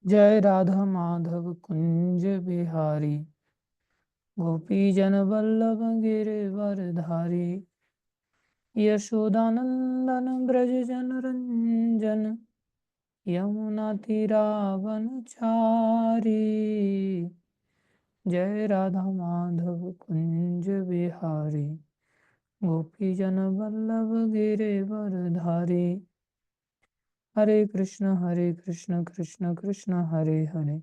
जय राधा माधव कुंज बिहारी गोपी जन वल्लभ गिरिवरधारी यशोदानंदन ब्रज जन रंजन यमुना तीरावनचारी। जय राधा माधव कुंज बिहारी गोपी जन वल्लभ गिरिवरधारी। हरे कृष्ण कृष्ण कृष्ण हरे हरे,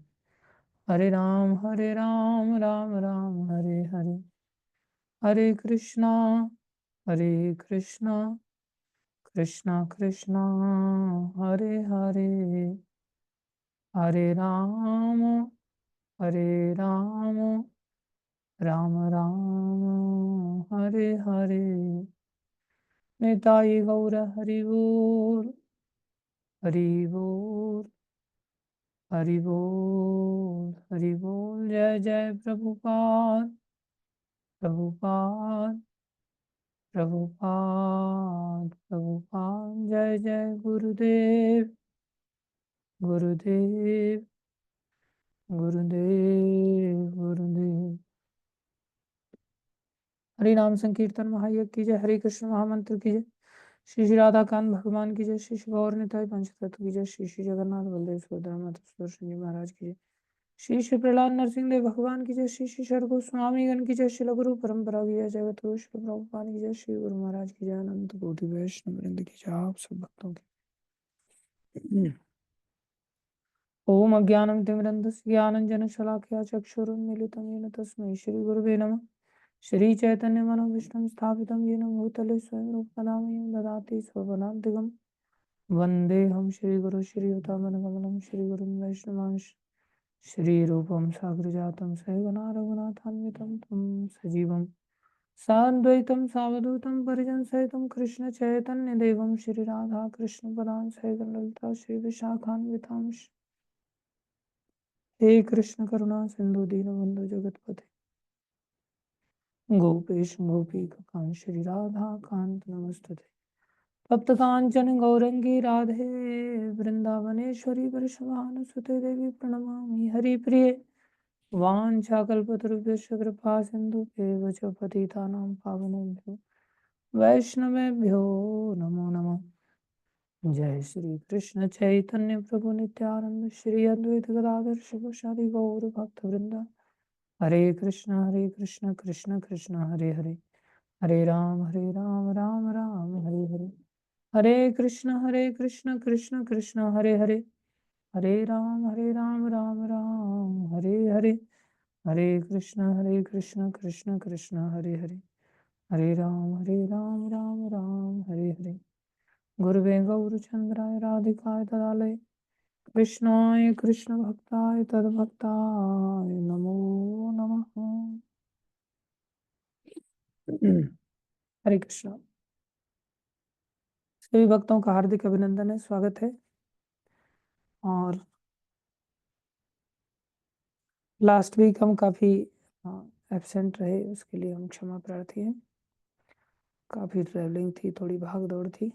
हरे राम राम राम हरे हरे। हरे कृष्णा कृष्णा कृष्णा हरे हरे, हरे राम राम राम हरे हरे। निताई गौर हरि बोल, हरि बोल, हरि बोल, हरि बोल। जय जय प्रभुपाद, प्रभुपाद, प्रभुपाद, प्रभुपाद। जय जय गुरुदेव, गुरुदेव, गुरुदेव, गुरुदेव। हरि नाम संकीर्तन महायज्ञ की जय, हरे कृष्ण महामंत्र की जय, श्री श्री राधा कांत भगवान की जय, श्री श्री गौर निताई पंचतत्व की जय, श्री श्री जगन्नाथ बलदेव सुभद्रा माता सुदर्शन जी महाराज की जय, श्री श्री प्रहलाद नरसिंह देव भगवान की जय, श्री श्री षड गोस्वामी गण की जय, श्री गुरु परंपरा की जय, जगत गुरु श्री प्रभुपाद की जय, श्री गुरु महाराज की जय, अनंत कोटि वैष्णव वृंद की जय, आप सब भक्तों की। ओम अज्ञानं तिमिरन्धस्य ज्ञानञ्जनशलाकया चक्षुरुन्मीलितं येन तस्मै श्रीगुरुवे नमः। श्रीचैतन्यमनोभीष्टं स्थापितं येन भूतले स्वयं रूपकदा मह्यं ददाति स्वपदान्तिकं। वन्देऽहं श्रीगुरुं श्रीयुतापदकमलं श्रीगुरुं वैष्णवांश श्रीरूपं साग्रजातं सहगना रघुनाथान्वितं तं सजीवं साद्वैतं सावधूतं परिजनसहितं कृष्णचैतन्यदेवं श्रीराधाकृष्णपदां सहगणललिता श्रीविशाखान्वितांश। हे कृष्ण करुणा सिंधु दीनबंधु जगतपते गोपेश गोपीकांत श्री राधा कांत नमस्तुते। तप्त कांचन गौरंगी राधे वृंदावनेश्वरी वृषभानुसुते देवी प्रणमामि हरिप्रिये। वाञ्छाकल्पतरुभ्यश्च कृपा सिन्धुभ्येव च पतितानां पावनेभ्यो वैष्णवेभ्यो नमो नमः। जय श्री कृष्ण चैतन्य प्रभु नित्यानंद श्री अद्वैत गदाधर शिवशादि गौर भक्तवृंद। हरे कृष्ण कृष्ण कृष्ण हरे हरे, हरे राम राम राम हरे हरे। हरे कृष्ण कृष्ण कृष्ण हरे हरे, हरे राम राम राम हरे हरे। हरे कृष्ण कृष्ण कृष्ण हरे हरे, हरे राम राम हरे हरे। गुरुवे गौरचंद्राय राधिकाय तदालय कृष्णाय कृष्ण भक्ताय तद्भक्ताय नमो नमः। हरे कृष्णा। सभी भक्तों का हार्दिक अभिनंदन है, स्वागत है। और लास्ट वीक हम काफ़ी एब्सेंट रहे, उसके लिए हम क्षमा प्रार्थी हैं। काफ़ी ट्रैवलिंग थी, थोड़ी भाग दौड़ थी,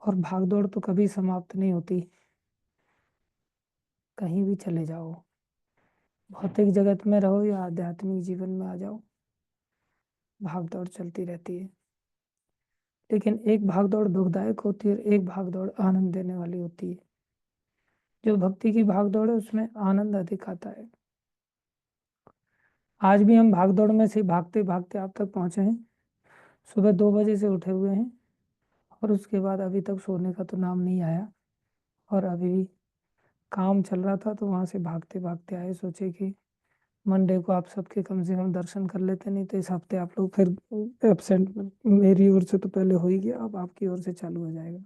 और भाग दौड़ तो कभी समाप्त नहीं होती। कहीं भी चले जाओ, भौतिक जगत में रहो या आध्यात्मिक जीवन में आ जाओ, भाग दौड़ चलती रहती है। लेकिन एक भाग दौड़ दुखदायक होती है और एक भाग दौड़ आनंद देने वाली होती है। जो भक्ति की भाग दौड़ है उसमें आनंद अधिक आता है। आज भी हम भाग दौड़ में से भागते भागते आप तक पहुंचे हैं। सुबह 2 बजे से उठे हुए हैं और उसके बाद अभी तक सोने का तो नाम नहीं आया, और अभी भी काम चल रहा था तो वहाँ से भागते भागते आए। सोचे कि मंडे को आप सबके कम से कम दर्शन कर लेते, नहीं तो इस हफ्ते आप लोग फिर एब्सेंट मेरी ओर से तो पहले हो ही गया, अब आपकी ओर से चालू हो जाएगा,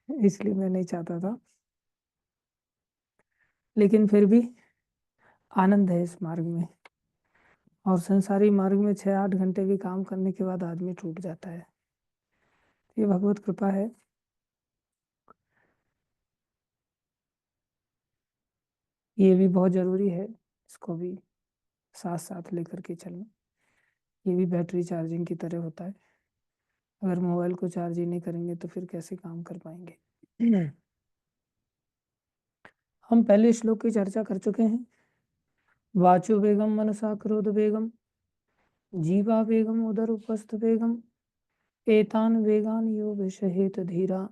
इसलिए मैं नहीं चाहता था। लेकिन फिर भी आनंद है इस मार्ग में, और संसारी मार्ग में 6-8 घंटे भी काम करने के बाद आदमी टूट जाता है। ये भगवत कृपा है। ये भी बहुत ज़रूरी है, इसको भी साथ साथ लेकर के चलना। ये भी बैटरी चार्जिंग की तरह होता है। अगर मोबाइल को चार्ज ही नहीं करेंगे तो फिर कैसे काम कर पाएंगे। हम पहले श्लोक की चर्चा कर चुके हैं। वाचो वेगम मनसा क्रोध वेगम जीवा वेगम उदर उपस्थ वेगम एतान वेगान यो विषहेत धीरा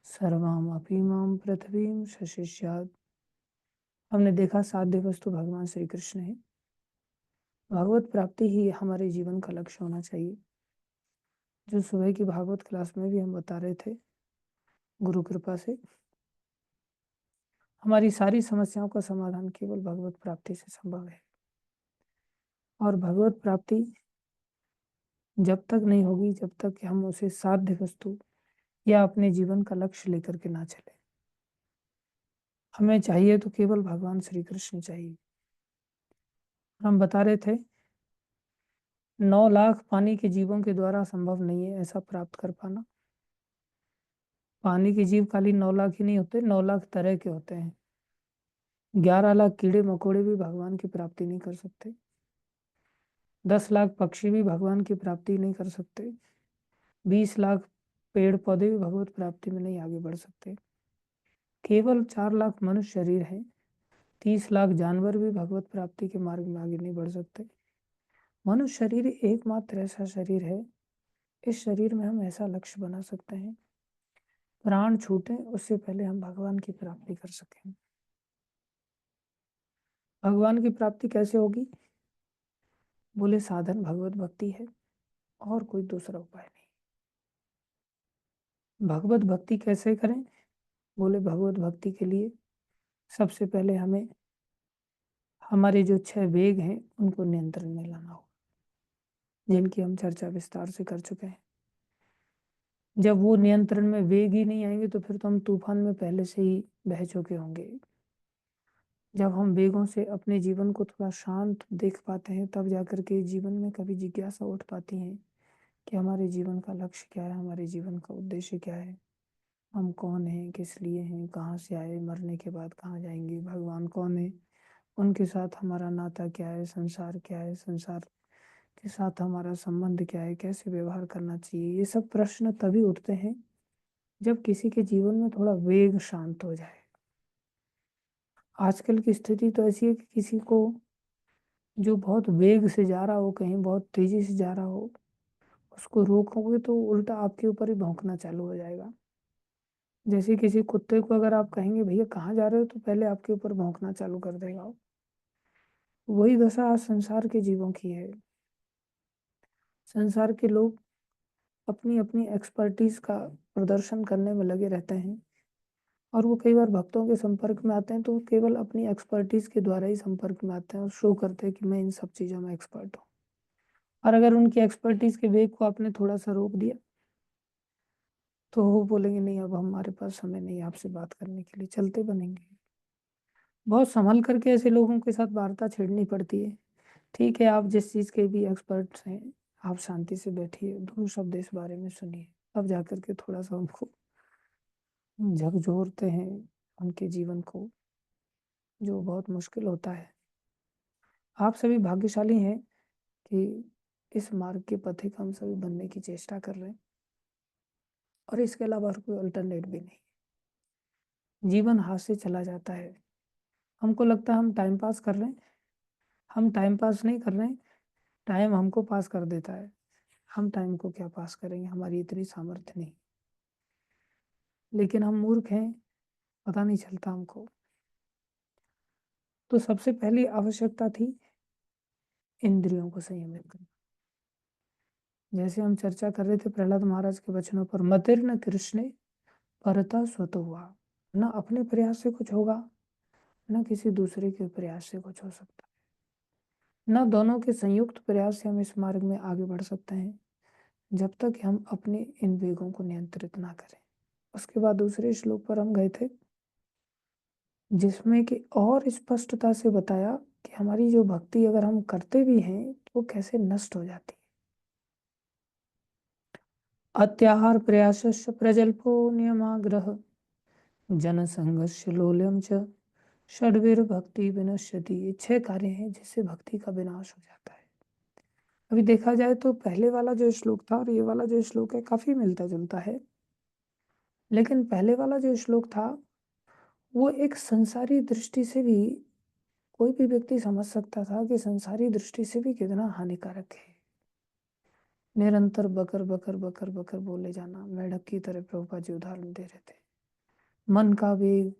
सर्वाम अपीमाम पृथ्वीम शशिष्याद। हमने देखा साध्य वस्तु भगवान श्री कृष्ण है। भागवत प्राप्ति ही हमारे जीवन का लक्ष्य होना चाहिए। जो सुबह की भागवत क्लास में भी हम बता रहे थे, गुरु कृपा से हमारी सारी समस्याओं का समाधान केवल भगवत प्राप्ति से संभव है। और भगवत प्राप्ति जब तक नहीं होगी जब तक कि हम उसे साध्य वस्तु या अपने जीवन का लक्ष्य लेकर के ना चले। हमें चाहिए तो केवल भगवान श्री कृष्ण चाहिए। हम बता रहे थे 9 लाख पानी के जीवों के द्वारा संभव नहीं है ऐसा प्राप्त कर पाना। पानी के जीव खाली 9 लाख ही नहीं होते, 9 लाख तरह के होते हैं। 11 लाख कीड़े मकोड़े भी भगवान की प्राप्ति नहीं कर सकते। 10 लाख पक्षी भी भगवान की प्राप्ति नहीं कर सकते। 20 लाख पेड़ पौधे भी भगवत प्राप्ति में नहीं आगे बढ़ सकते। केवल 4 लाख मनुष्य शरीर है। 30 लाख जानवर भी भगवत प्राप्ति के मार्ग में आगे नहीं बढ़ सकते। मनुष्य शरीर एकमात्र ऐसा शरीर है, इस शरीर में हम ऐसा लक्ष्य बना सकते हैं, प्राण छूटे उससे पहले हम भगवान की प्राप्ति कर सकें। भगवान की प्राप्ति कैसे होगी? बोले साधन भगवत भक्ति है और कोई दूसरा उपाय नहीं। भगवत भक्ति कैसे करें? बोले भगवत भक्ति के लिए सबसे पहले हमें हमारे जो 6 वेग हैं उनको नियंत्रण में लाना होगा, जिनकी हम चर्चा विस्तार से कर चुके हैं। जब वो नियंत्रण में वेग ही नहीं आएंगे तो फिर तो हम तूफान में पहले से ही बह चुके होंगे। जब हम वेगों से अपने जीवन को थोड़ा शांत देख पाते हैं तब जाकर के जीवन में कभी जिज्ञासा उठ पाती है कि हमारे जीवन का लक्ष्य क्या है, हमारे जीवन का उद्देश्य क्या है, हम कौन हैं, किस लिए हैं, कहाँ से आए, मरने के बाद कहाँ जाएंगे, भगवान कौन है, उनके साथ हमारा नाता क्या है, संसार क्या है, संसार के साथ हमारा संबंध क्या है, कैसे व्यवहार करना चाहिए। ये सब प्रश्न तभी उठते हैं जब किसी के जीवन में थोड़ा वेग शांत हो जाए। आजकल की स्थिति तो ऐसी है कि किसी को जो बहुत वेग से जा रहा हो, कहीं बहुत तेजी से जा रहा हो, उसको रोकोगे तो उल्टा आपके ऊपर ही भौंकना चालू हो जाएगा। जैसे किसी कुत्ते को अगर आप कहेंगे भैया कहाँ जा रहे हो, तो पहले आपके ऊपर भौंकना चालू कर देगा वो। वही दशा आज संसार के जीवों की है। संसार के लोग अपनी अपनी एक्सपर्टीज का प्रदर्शन करने में लगे रहते हैं और वो कई बार भक्तों के संपर्क में आते हैं तो वो केवल अपनी एक्सपर्टीज के द्वारा ही संपर्क में आते हैं और शो करते हैं कि मैं इन सब चीज़ों में एक्सपर्ट हूँ। और अगर उनकी एक्सपर्टीज के वेग को आपने थोड़ा सा रोक दिया तो वो बोलेंगे नहीं अब हमारे पास समय नहीं आपसे बात करने के लिए, चलते बनेंगे। बहुत संभल करके ऐसे लोगों के साथ वार्ता छेड़नी पड़ती है। ठीक है, आप जिस चीज़ के भी एक्सपर्ट्स हैं आप शांति से बैठिए, 2 शब्द इस बारे में सुनिए, अब जाकर के थोड़ा सा उनको झकझोरते हैं उनके जीवन को, जो बहुत मुश्किल होता है। आप सभी भाग्यशाली हैं कि इस मार्ग के पथिक हम सभी बनने की चेष्टा कर रहे हैं और इसके अलावा और कोई अल्टरनेट भी नहीं। जीवन हाथ से चला जाता है, हमको लगता है हम टाइम पास कर रहे हैं, हम टाइम पास नहीं कर रहे हैं, टाइम हमको पास कर देता है। हम टाइम को क्या पास करेंगे, हमारी इतनी सामर्थ्य नहीं। लेकिन हम मूर्ख हैं, पता नहीं चलता हमको। तो सबसे पहली आवश्यकता थी इंद्रियों को संयमित करना। जैसे हम चर्चा कर रहे थे प्रहलाद महाराज के वचनों पर, मतिर्न कृष्णे परता स्वतो हुआ, न अपने प्रयास से कुछ होगा न किसी दूसरे के प्रयास से कुछ हो सकता है, न दोनों के संयुक्त प्रयास से हम इस मार्ग में आगे बढ़ सकते हैं जब तक हम अपने इन वेगों को नियंत्रित ना करें। उसके बाद दूसरे श्लोक पर हम गए थे जिसमें कि और स्पष्टता से बताया कि हमारी जो भक्ति अगर हम करते भी हैं तो वो कैसे नष्ट हो जाती है। अत्याहार प्रयासस्य प्रजल्पो नियमाग्रह जन संघर्ष लोल्यम च षड्वीर भक्ति विनश्यति। ये 6 कार्य हैं जिससे भक्ति का विनाश हो जाता है। अभी देखा जाए तो पहले वाला जो श्लोक था और ये वाला जो श्लोक है काफी मिलता जुलता है, लेकिन पहले वाला जो श्लोक था वो एक संसारी दृष्टि से भी कोई भी व्यक्ति समझ सकता था कि संसारी दृष्टि से भी कितना हानिकारक है। निरंतर बकर बकर बकर बकर बोले जाना, मेढक की तरह प्रभुपाद जी उदाहरण दे रहे थे। मन का वेग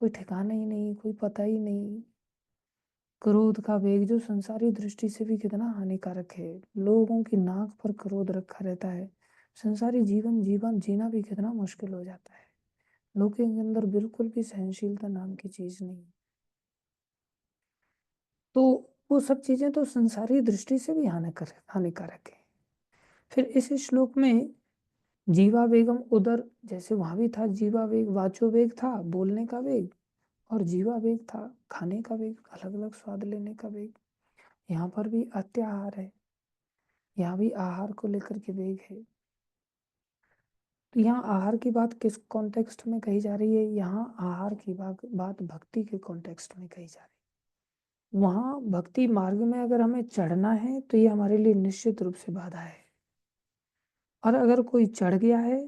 कोई ठिकाना ही नहीं, कोई पता ही नहीं। क्रोध का वेग जो संसारी दृष्टि से भी कितना हानिकारक है। लोगों की नाक पर क्रोध रखा रहता है। संसारी जीवन जीवन जीना भी कितना मुश्किल हो जाता है। लोगों के अंदर बिल्कुल भी सहनशीलता नाम की चीज नहीं। तो वो सब चीजें तो संसारी दृष्टि से भी हानिकारक है। फिर इस श्लोक में जीवा वेगम उदर, जैसे वहां भी था जीवा वेग, वाचो वेग था बोलने का वेग, और जीवा वेग था खाने का वेग, अलग अलग स्वाद लेने का वेग। यहाँ पर भी अत्याहार है, यहाँ भी आहार को लेकर के वेग है। तो यहाँ आहार की बात किस कॉन्टेक्स्ट में कही जा रही है? यहाँ आहार की बात भक्ति के कॉन्टेक्स्ट में कही जा रही है। वहाँ भक्ति मार्ग में अगर हमें चढ़ना है तो ये हमारे लिए निश्चित रूप से बाधा है। और अगर कोई चढ़ गया है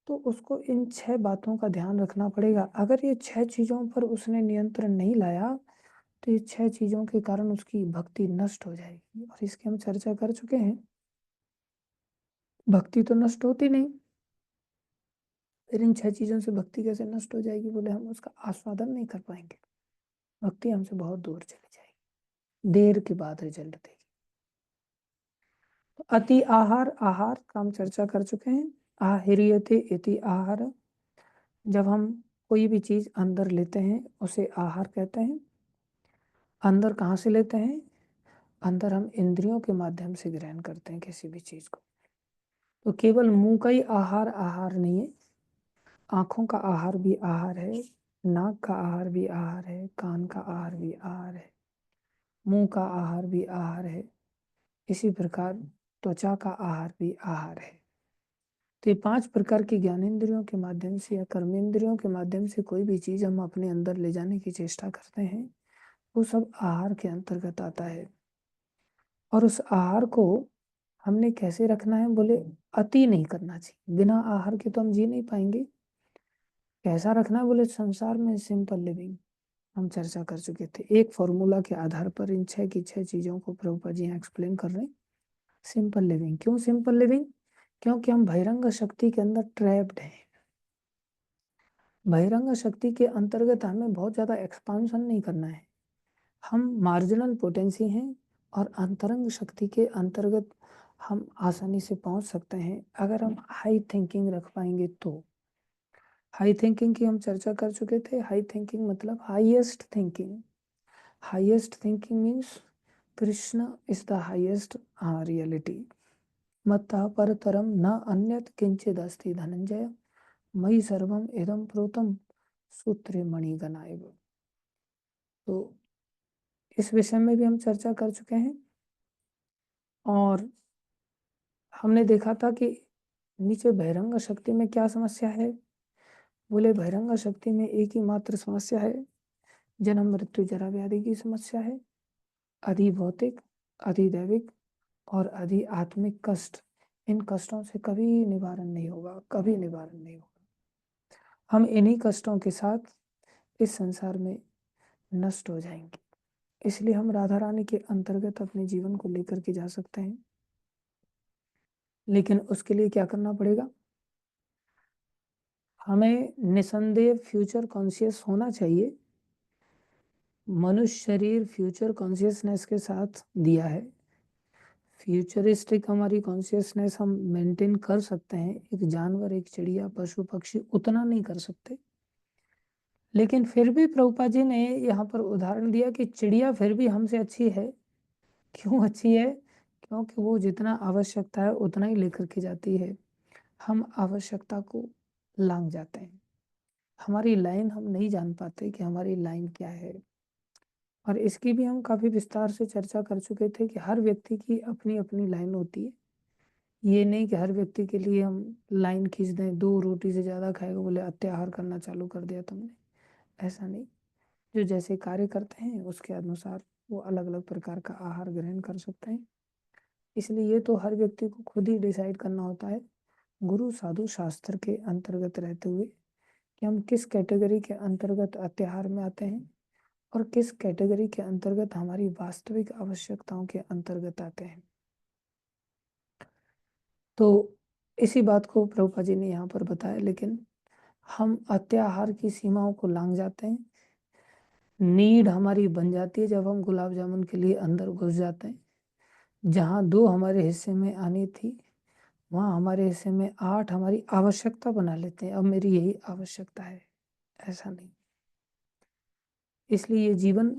तो उसको इन 6 बातों का ध्यान रखना पड़ेगा। अगर ये 6 चीज़ों पर उसने नियंत्रण नहीं लाया तो ये 6 चीज़ों के कारण उसकी भक्ति नष्ट हो जाएगी, और इसकी हम चर्चा कर चुके हैं। भक्ति तो नष्ट होती नहीं, फिर इन 6 चीज़ों से भक्ति कैसे नष्ट हो जाएगी? बोले हम उसका आस्वादन नहीं कर पाएंगे, भक्ति हमसे बहुत दूर चली जाएगी, देर के बाद रिजल्ट देगी। तो अति आहार, आहार का हम चर्चा कर चुके हैं। आहार्यते इति आहार, जब हम कोई भी चीज अंदर लेते हैं उसे आहार कहते हैं। अंदर कहाँ से लेते हैं? अंदर हम इंद्रियों के माध्यम से ग्रहण करते हैं किसी भी चीज को। तो केवल मुंह का ही आहार आहार नहीं है, आंखों का आहार भी आहार है, नाक का आहार भी आहार है, कान का आहार भी आहार है, मुंह का आहार भी आहार है, इसी प्रकार त्वचा का आहार भी आहार है। तो ये 5 प्रकार की ज्ञानेंद्रियों के माध्यम से या कर्मेंद्रियों के माध्यम से कोई भी चीज हम अपने अंदर ले जाने की चेष्टा करते हैं, वो सब आहार के अंतर्गत आता है। और उस आहार को हमने कैसे रखना है? बोले अति नहीं करना चाहिए, बिना आहार के तो हम जी नहीं पाएंगे। कैसा रखना है? बोले संसार में सिंपल लिविंग हम चर्चा कर चुके थे। एक फॉर्मूला के आधार पर इन 6 की 6 चीजों को प्रभुपाद जी यहाँ एक्सप्लेन कर रहे हैं। Simple living. क्यों सिंपल लिविंग? क्योंकि हम बहिरंग शक्ति के अंदर ट्रैप्ड हैं। बहिरंग शक्ति के अंतर्गत हमें बहुत ज्यादा एक्सपांशन नहीं करना है। हम मार्जिनल पोटेंसी हैं, और अंतरंग शक्ति के अंतर्गत हम आसानी से पहुंच सकते हैं अगर हम हाई थिंकिंग रख पाएंगे तो। हाई थिंकिंग की हम चर्चा कर चुके थे। हाई थिंकिंग मतलब highest thinking. Highest thinking means Krishna is the highest reality. मत्तः परतरम न अन्यत किंचिद अस्ति धनंजय, मयि सर्वम इदं प्रोतम सूत्रे मणिगणा एव। तो इस विषय में भी हम चर्चा कर चुके हैं, और हमने देखा था कि नीचे बहिरंग शक्ति में क्या समस्या है। बोले बहिरंग शक्ति में एक ही मात्र समस्या है, जन्म मृत्यु जरा व्याधि की समस्या है। अधि भौतिक, अधि दैविक और अधि आत्मिक कष्ट, इन कष्टों से कभी निवारण नहीं होगा, कभी निवारण नहीं होगा। हम इन्हीं कष्टों के साथ इस संसार में नष्ट हो जाएंगे। इसलिए हम राधा रानी के अंतर्गत अपने जीवन को लेकर के जा सकते हैं, लेकिन उसके लिए क्या करना पड़ेगा? हमें निसंदेह फ्यूचर कॉन्शियस होना चाहिए। मनुष्य शरीर फ्यूचर कॉन्शियसनेस के साथ दिया है। फ्यूचरिस्टिक हमारी कॉन्शियसनेस हम मेंटेन कर सकते हैं, एक जानवर, एक चिड़िया, पशु पक्षी उतना नहीं कर सकते। लेकिन फिर भी प्रभुपाद जी ने यहाँ पर उदाहरण दिया कि चिड़िया फिर भी हमसे अच्छी है। क्यों अच्छी है? क्योंकि वो जितना आवश्यकता है उतना ही लेकर के जाती है, हम आवश्यकता को लांघ जाते हैं। हमारी लाइन हम नहीं जान पाते कि हमारी लाइन क्या है। और इसकी भी हम काफी विस्तार से चर्चा कर चुके थे कि हर व्यक्ति की अपनी अपनी लाइन होती है। ये नहीं कि हर व्यक्ति के लिए हम लाइन खींच दें, 2 रोटी से ज्यादा खाएगा बोले अत्याहार करना चालू कर दिया तुमने, ऐसा नहीं। जो जैसे कार्य करते हैं उसके अनुसार वो अलग अलग प्रकार का आहार ग्रहण कर सकते हैं। इसलिए ये तो हर व्यक्ति को खुद ही डिसाइड करना होता है, गुरु साधु शास्त्र के अंतर्गत रहते हुए, कि हम किस कैटेगरी के अंतर्गत अत्याहार में आते हैं और किस कैटेगरी के अंतर्गत हमारी वास्तविक आवश्यकताओं के अंतर्गत आते हैं। तो इसी बात को प्रभुपाद जी ने यहाँ पर बताया, लेकिन हम अत्याहार की सीमाओं को लांघ जाते हैं। नीड हमारी बन जाती है जब हम गुलाब जामुन के लिए अंदर घुस जाते हैं। जहाँ 2 हमारे हिस्से में आनी थी, वहाँ हमारे हिस्से में 8 हमारी आवश्यकता बना लेते हैं। अब मेरी यही आवश्यकता है, ऐसा नहीं। इसलिए ये जीवन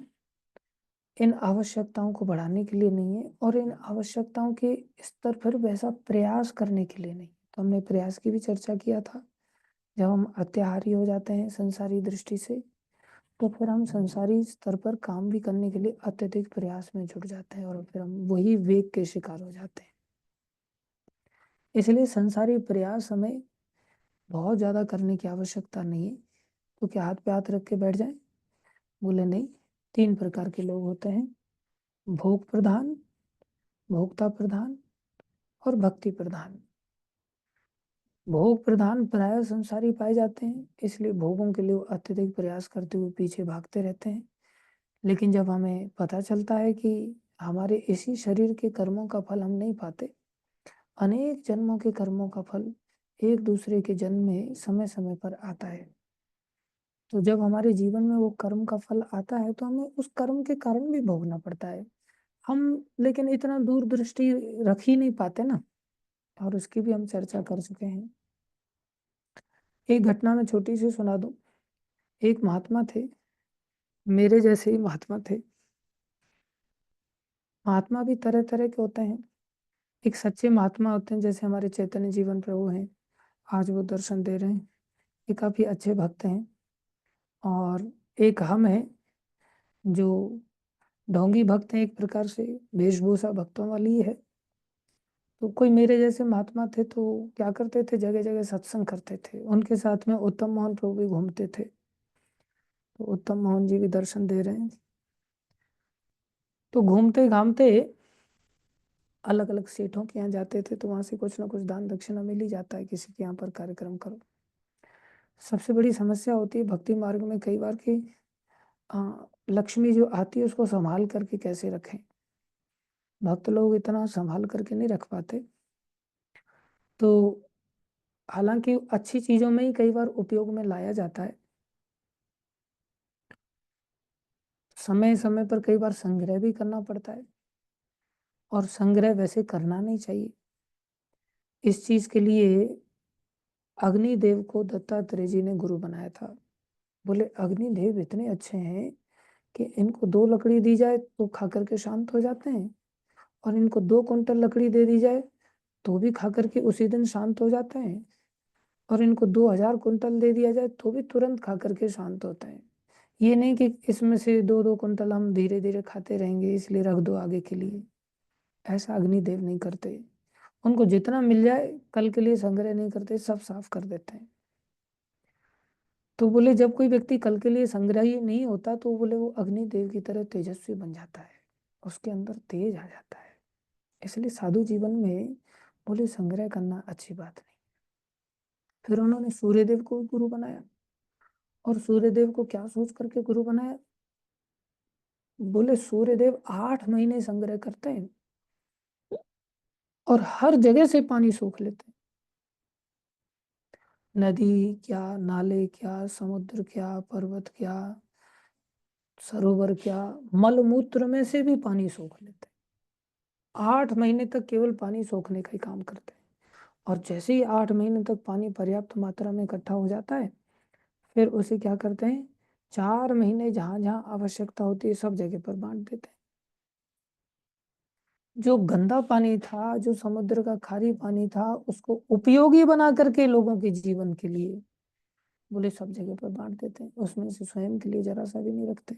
इन आवश्यकताओं को बढ़ाने के लिए नहीं है और इन आवश्यकताओं के स्तर पर वैसा प्रयास करने के लिए नहीं। तो हमने प्रयास की भी चर्चा किया था। जब हम अत्याहारी हो जाते हैं संसारी दृष्टि से, तो फिर हम संसारी स्तर पर काम भी करने के लिए अत्यधिक प्रयास में जुट जाते हैं और फिर हम वही वेग के शिकार हो जाते हैं। इसलिए संसारी प्रयास हमें बहुत ज़्यादा करने की आवश्यकता नहीं है। तो क्या हाथ पे हाथ रख के बैठ जाएं? बोले नहीं। 3 प्रकार के लोग होते हैं, भोग प्रधान, भोक्ता प्रधान और भक्ति प्रधान। भोग प्रधान प्रायः संसारी पाए जाते हैं, इसलिए भोगों के लिए अत्यधिक प्रयास करते हुए पीछे भागते रहते हैं। लेकिन जब हमें पता चलता है कि हमारे इसी शरीर के कर्मों का फल हम नहीं पाते, अनेक जन्मों के कर्मों का फल एक दूसरे के जन्म में समय समय पर आता है। तो जब हमारे जीवन में वो कर्म का फल आता है तो हमें उस कर्म के कारण भी भोगना पड़ता है। हम लेकिन इतना दूरदृष्टि रख ही नहीं पाते ना, और उसकी भी हम चर्चा कर चुके हैं। एक घटना मैं छोटी सी सुना दूं। एक महात्मा थे, मेरे जैसे ही महात्मा थे। महात्मा भी तरह तरह के होते हैं। एक सच्चे महात्मा होते हैं, जैसे हमारे चैतन्य जीवन प्रभु हैं, आज वो दर्शन दे रहे हैं। ये काफी अच्छे भक्त हैं। और एक हम हैं जो ढोंगी भक्त हैं, एक प्रकार से वेशभूषा भक्तों वाली है। तो कोई मेरे जैसे महात्मा थे तो क्या करते थे, जगह जगह सत्संग करते थे। उनके साथ में उत्तम मोहन प्रभु भी घूमते थे। तो उत्तम मोहन जी भी दर्शन दे रहे हैं। तो घूमते घामते अलग अलग सेठों के यहाँ जाते थे, तो वहां से कुछ ना कुछ दान दक्षिणा मिल ही जाता है किसी के यहाँ पर कार्यक्रम करो। सबसे बड़ी समस्या होती है भक्ति मार्ग में कई बार कि लक्ष्मी जो आती है उसको संभाल करके कैसे रखें। भक्त लोग इतना संभाल करके नहीं रख पाते। तो हालांकि अच्छी चीजों में ही कई बार उपयोग में लाया जाता है। समय समय पर कई बार संग्रह भी करना पड़ता है, और संग्रह वैसे करना नहीं चाहिए। इस चीज के लिए अग्निदेव को दत्तात्रेय जी ने गुरु बनाया था। बोले अग्निदेव इतने अच्छे हैं कि इनको 2 लकड़ी दी जाए तो खा करके शांत हो जाते हैं, और इनको 2 कुंटल लकड़ी दे दी जाए तो भी खा करके उसी दिन शांत हो जाते हैं, और इनको 2000 कुंटल दे दिया जाए तो भी तुरंत खा करके शांत होते हैं। ये नहीं कि इसमें से 2-2 कुंटल हम धीरे धीरे खाते रहेंगे इसलिए रख दो आगे के लिए। ऐसा अग्निदेव नहीं करते। उनको जितना मिल जाए कल के लिए संग्रह नहीं करते, सब साफ कर देते हैं। तो बोले जब कोई व्यक्ति कल के लिए संग्रही नहीं होता तो बोले वो अग्निदेव की तरह तेजस्वी बन जाता है, उसके अंदर तेज आ जाता है। इसलिए साधु जीवन में बोले संग्रह करना अच्छी बात नहीं। फिर उन्होंने सूर्यदेव को गुरु बनाया। और सूर्यदेव को क्या सोच करके गुरु बनाया? बोले सूर्यदेव 8 महीने संग्रह करते हैं और हर जगह से पानी सोख लेते हैं। नदी क्या, नाले क्या, समुद्र क्या, पर्वत क्या, सरोवर क्या, मलमूत्र में से भी पानी सोख लेते हैं। 8 महीने तक केवल पानी सोखने का ही काम करते हैं। और जैसे ही 8 महीने तक पानी पर्याप्त मात्रा में इकट्ठा हो जाता है, फिर उसे क्या करते हैं, 4 महीने जहां जहां आवश्यकता होती है सब जगह पर बांट देते हैं। जो गंदा पानी था, जो समुद्र का खारी पानी था, उसको उपयोगी बना करके लोगों के जीवन के लिए बोले सब जगह पर बांट देते हैं, उसमें से स्वयं के लिए जरा सा भी नहीं रखते।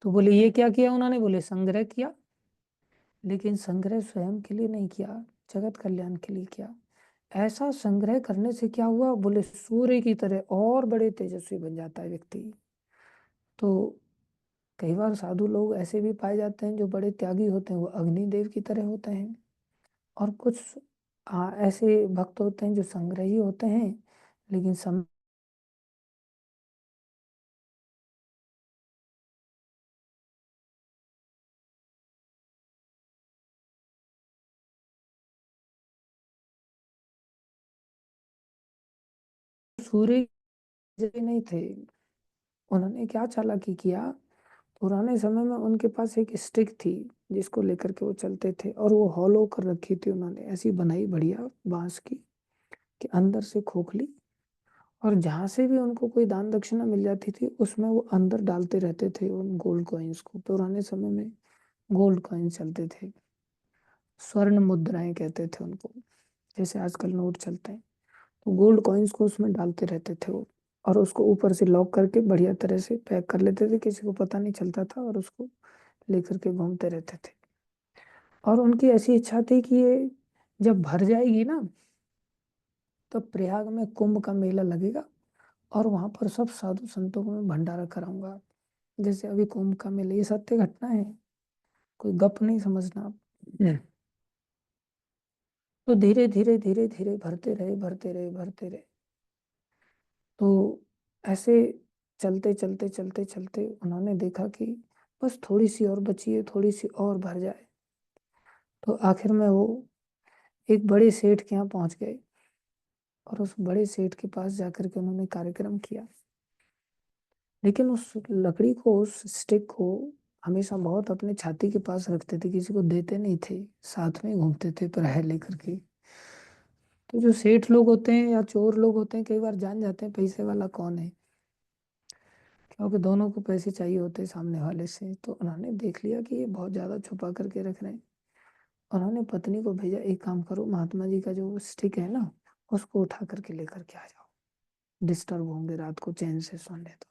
तो बोले ये क्या किया उन्होंने? बोले संग्रह किया, लेकिन संग्रह स्वयं के लिए नहीं किया, जगत कल्याण के लिए किया। ऐसा संग्रह करने से क्या हुआ? बोले सूर्य की तरह और बड़े तेजस्वी बन जाता है व्यक्ति। तो कई बार साधु लोग ऐसे भी पाए जाते हैं जो बड़े त्यागी होते हैं, वो अग्निदेव की तरह होते हैं। और कुछ ऐसे भक्त होते हैं जो संग्रही होते हैं, लेकिन समय सूर्य जैसे नहीं थे। उन्होंने क्या चालाकी किया, पुराने समय में उनके पास एक स्टिक थी जिसको लेकर के वो चलते थे, और वो हॉलो कर रखी थी, उन्होंने ऐसी बनाई बढ़िया बांस की कि अंदर से खोखली, और जहां से भी उनको कोई दान दक्षिणा मिल जाती थी उसमें वो अंदर डालते रहते थे उन गोल्ड कॉइन्स को। पुराने समय में गोल्ड कॉइन चलते थे, स्वर्ण मुद्राएं कहते थे उनको, जैसे आजकल नोट चलते हैं। तो गोल्ड कॉइन्स को उसमें डालते रहते थे वो, और उसको ऊपर से लॉक करके बढ़िया तरह से पैक कर लेते थे, किसी को पता नहीं चलता था, और उसको लेकर के घूमते रहते थे। और उनकी ऐसी इच्छा थी कि ये जब भर जाएगी ना, तो प्रयाग में कुंभ का मेला लगेगा, और वहां पर सब साधु संतों को मैं भंडारा कराऊंगा। जैसे अभी कुंभ का मेला, ये सत्य घटना है, कोई गप नहीं समझना आप। तो धीरे धीरे धीरे धीरे भरते रहे, भरते रहे, भरते रहे। तो ऐसे चलते चलते चलते चलते उन्होंने देखा कि बस थोड़ी सी और बची है, थोड़ी सी और भर जाए। तो आखिर में वो एक बड़े सेठ के यहाँ पहुंच गए, और उस बड़े सेठ के पास जाकर के उन्होंने कार्यक्रम किया। लेकिन उस लकड़ी को, उस स्टिक को हमेशा बहुत अपने छाती के पास रखते थे, किसी को देते नहीं थे, साथ में घूमते थे पराये लेकर के। तो जो सेठ लोग होते हैं या चोर लोग होते हैं, कई बार जान जाते हैं पैसे वाला कौन है, क्योंकि दोनों को पैसे चाहिए होते हैं सामने वाले से। तो उन्होंने देख लिया कि ये बहुत ज्यादा छुपा करके रख रहे हैं। उन्होंने पत्नी को भेजा, एक काम करो, महात्मा जी का जो स्टिक है ना, उसको उठा करके लेकर के आ जाओ, डिस्टर्ब होंगे, रात को चैन से सोने दो।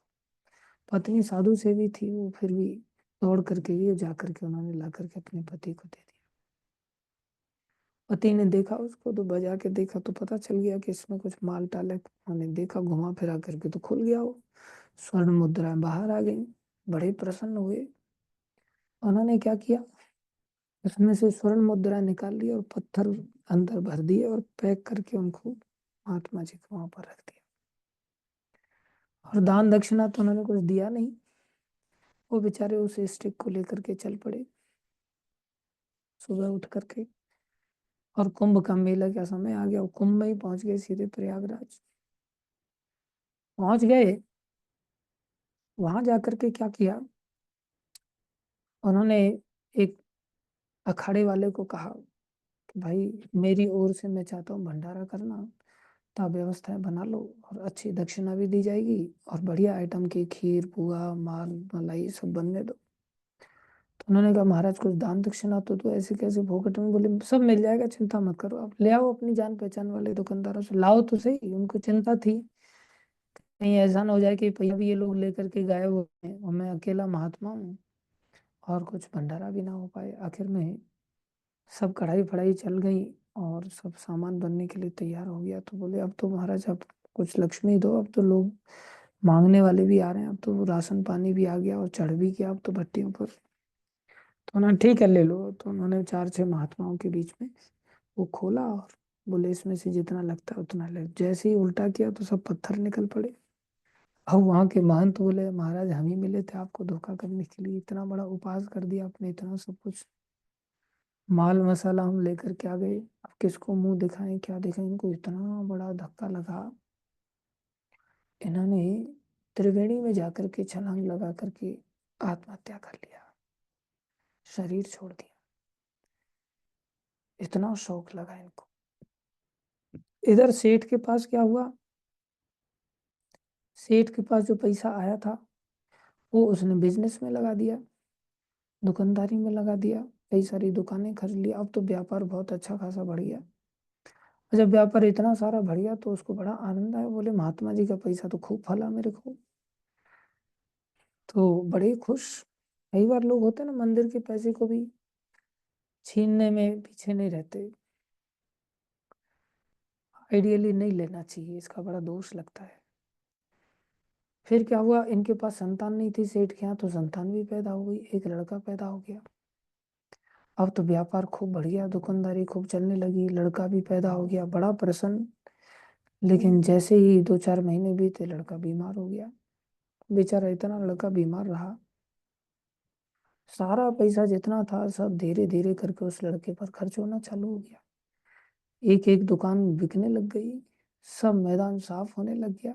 पत्नी साधु से भी थी, वो फिर भी दौड़ करके ये जा करके उन्होंने ला करके अपने पति को दे दिया। पति ने देखा उसको, तो बजा के देखा तो पता चल गया कि इसमें कुछ माल टाल है। उन्होंने देखा, घुमा फिरा करके तो खुल गया वो, स्वर्ण मुद्राएं बाहर आ गई। बड़े प्रसन्न हुए। उन्होंने क्या किया, उसमें से स्वर्ण मुद्रा निकाल ली और पत्थर अंदर भर दिए, और पैक करके उनको महात्मा जी को वहां पर रख दिया। और दान दक्षिणा तो उन्होंने कुछ दिया नहीं, वो बेचारे उस स्टिक को लेकर के चल पड़े सुबह उठ करके। और कुंभ का मेला का समय आ गया, वो कुंभ में ही पहुंच गए, सीधे प्रयागराज पहुंच गए। वहां जाकर के क्या किया, उन्होंने एक अखाड़े वाले को कहा कि भाई, मेरी ओर से मैं चाहता हूँ भंडारा करना, तो आप व्यवस्थाएं बना लो, और अच्छी दक्षिणा भी दी जाएगी, और बढ़िया आइटम की खीर पुआ माल मलाई सब बनने दो। तो उन्होंने कहा, महाराज कुछ दान दक्षिणा तो ऐसे कैसे फोकट में? बोले सब मिल जाएगा, चिंता मत करो, आप ले आओ अपनी जान पहचान वाले दुकानदारों से, लाओ तो सही। उनको चिंता थी कहीं ऐसा ना हो जाए कि भैया भी ये लोग लेकर के गायब हो गए और मैं अकेला महात्मा हूँ, और कुछ भंडारा भी ना हो पाए। आखिर में सब कढ़ाई फढ़ाई चल गई, और सब सामान बनने के लिए तैयार हो गया। तो बोले, अब तो महाराज अब कुछ लक्ष्मी दो, अब तो लोग मांगने वाले भी आ रहे हैं, अब तो राशन पानी भी आ गया और चढ़ भी गया अब तो भट्टियों पर। तो उन्होंने ठीक है ले लो। तो उन्होंने चार छह महात्माओं के बीच में वो खोला, और बोले इसमें से जितना लगता है उतना ले। जैसे ही उल्टा किया तो सब पत्थर निकल पड़े। अब वहां के महंत बोले, महाराज हम ही मिले थे आपको धोखा करने के लिए, इतना बड़ा उपहास कर दिया आपने, इतना सब कुछ माल मसाला हम लेकर के आ गए, अब किसको मुंह दिखाएं, क्या दिखाएं? इनको इतना बड़ा धक्का लगा, इन्होंने त्रिवेणी में जाकर के छलांग लगा करके आत्महत्या कर लिया, शरीर छोड़ दिया। इतना शौक लगा इनको। इधर सेठ के पास क्या हुआ, सेठ के पास जो पैसा आया था वो उसने बिजनेस में लगा दिया, दुकानदारी में लगा दिया, कई सारी दुकानें खरीद ली। अब तो व्यापार बहुत अच्छा खासा बढ़ गया। जब व्यापार इतना सारा बढ़ गया तो उसको बड़ा आनंद आया, बोले महात्मा जी का पैसा तो खूब फला मेरे को। तो बड़े खुश। कई बार लोग होते हैं ना, मंदिर के पैसे को भी छीनने में पीछे नहीं रहते। आइडियली नहीं लेना चाहिए, इसका बड़ा दोष लगता है। फिर क्या हुआ, इनके पास संतान नहीं थी सेठ के यहाँ, तो संतान भी पैदा हो गई, एक लड़का पैदा हो गया। अब तो व्यापार खूब बढ़ गया, दुकानदारी खूब चलने लगी, लड़का भी पैदा हो गया, बड़ा प्रसन्न। लेकिन जैसे ही दो चार महीने बीते, लड़का बीमार हो गया। बेचारा इतना लड़का बीमार रहा, सारा पैसा जितना था सब धीरे धीरे करके उस लड़के पर खर्च होना चालू हो गया। एक एक दुकान बिकने लग गई, सब मैदान साफ होने लग गया।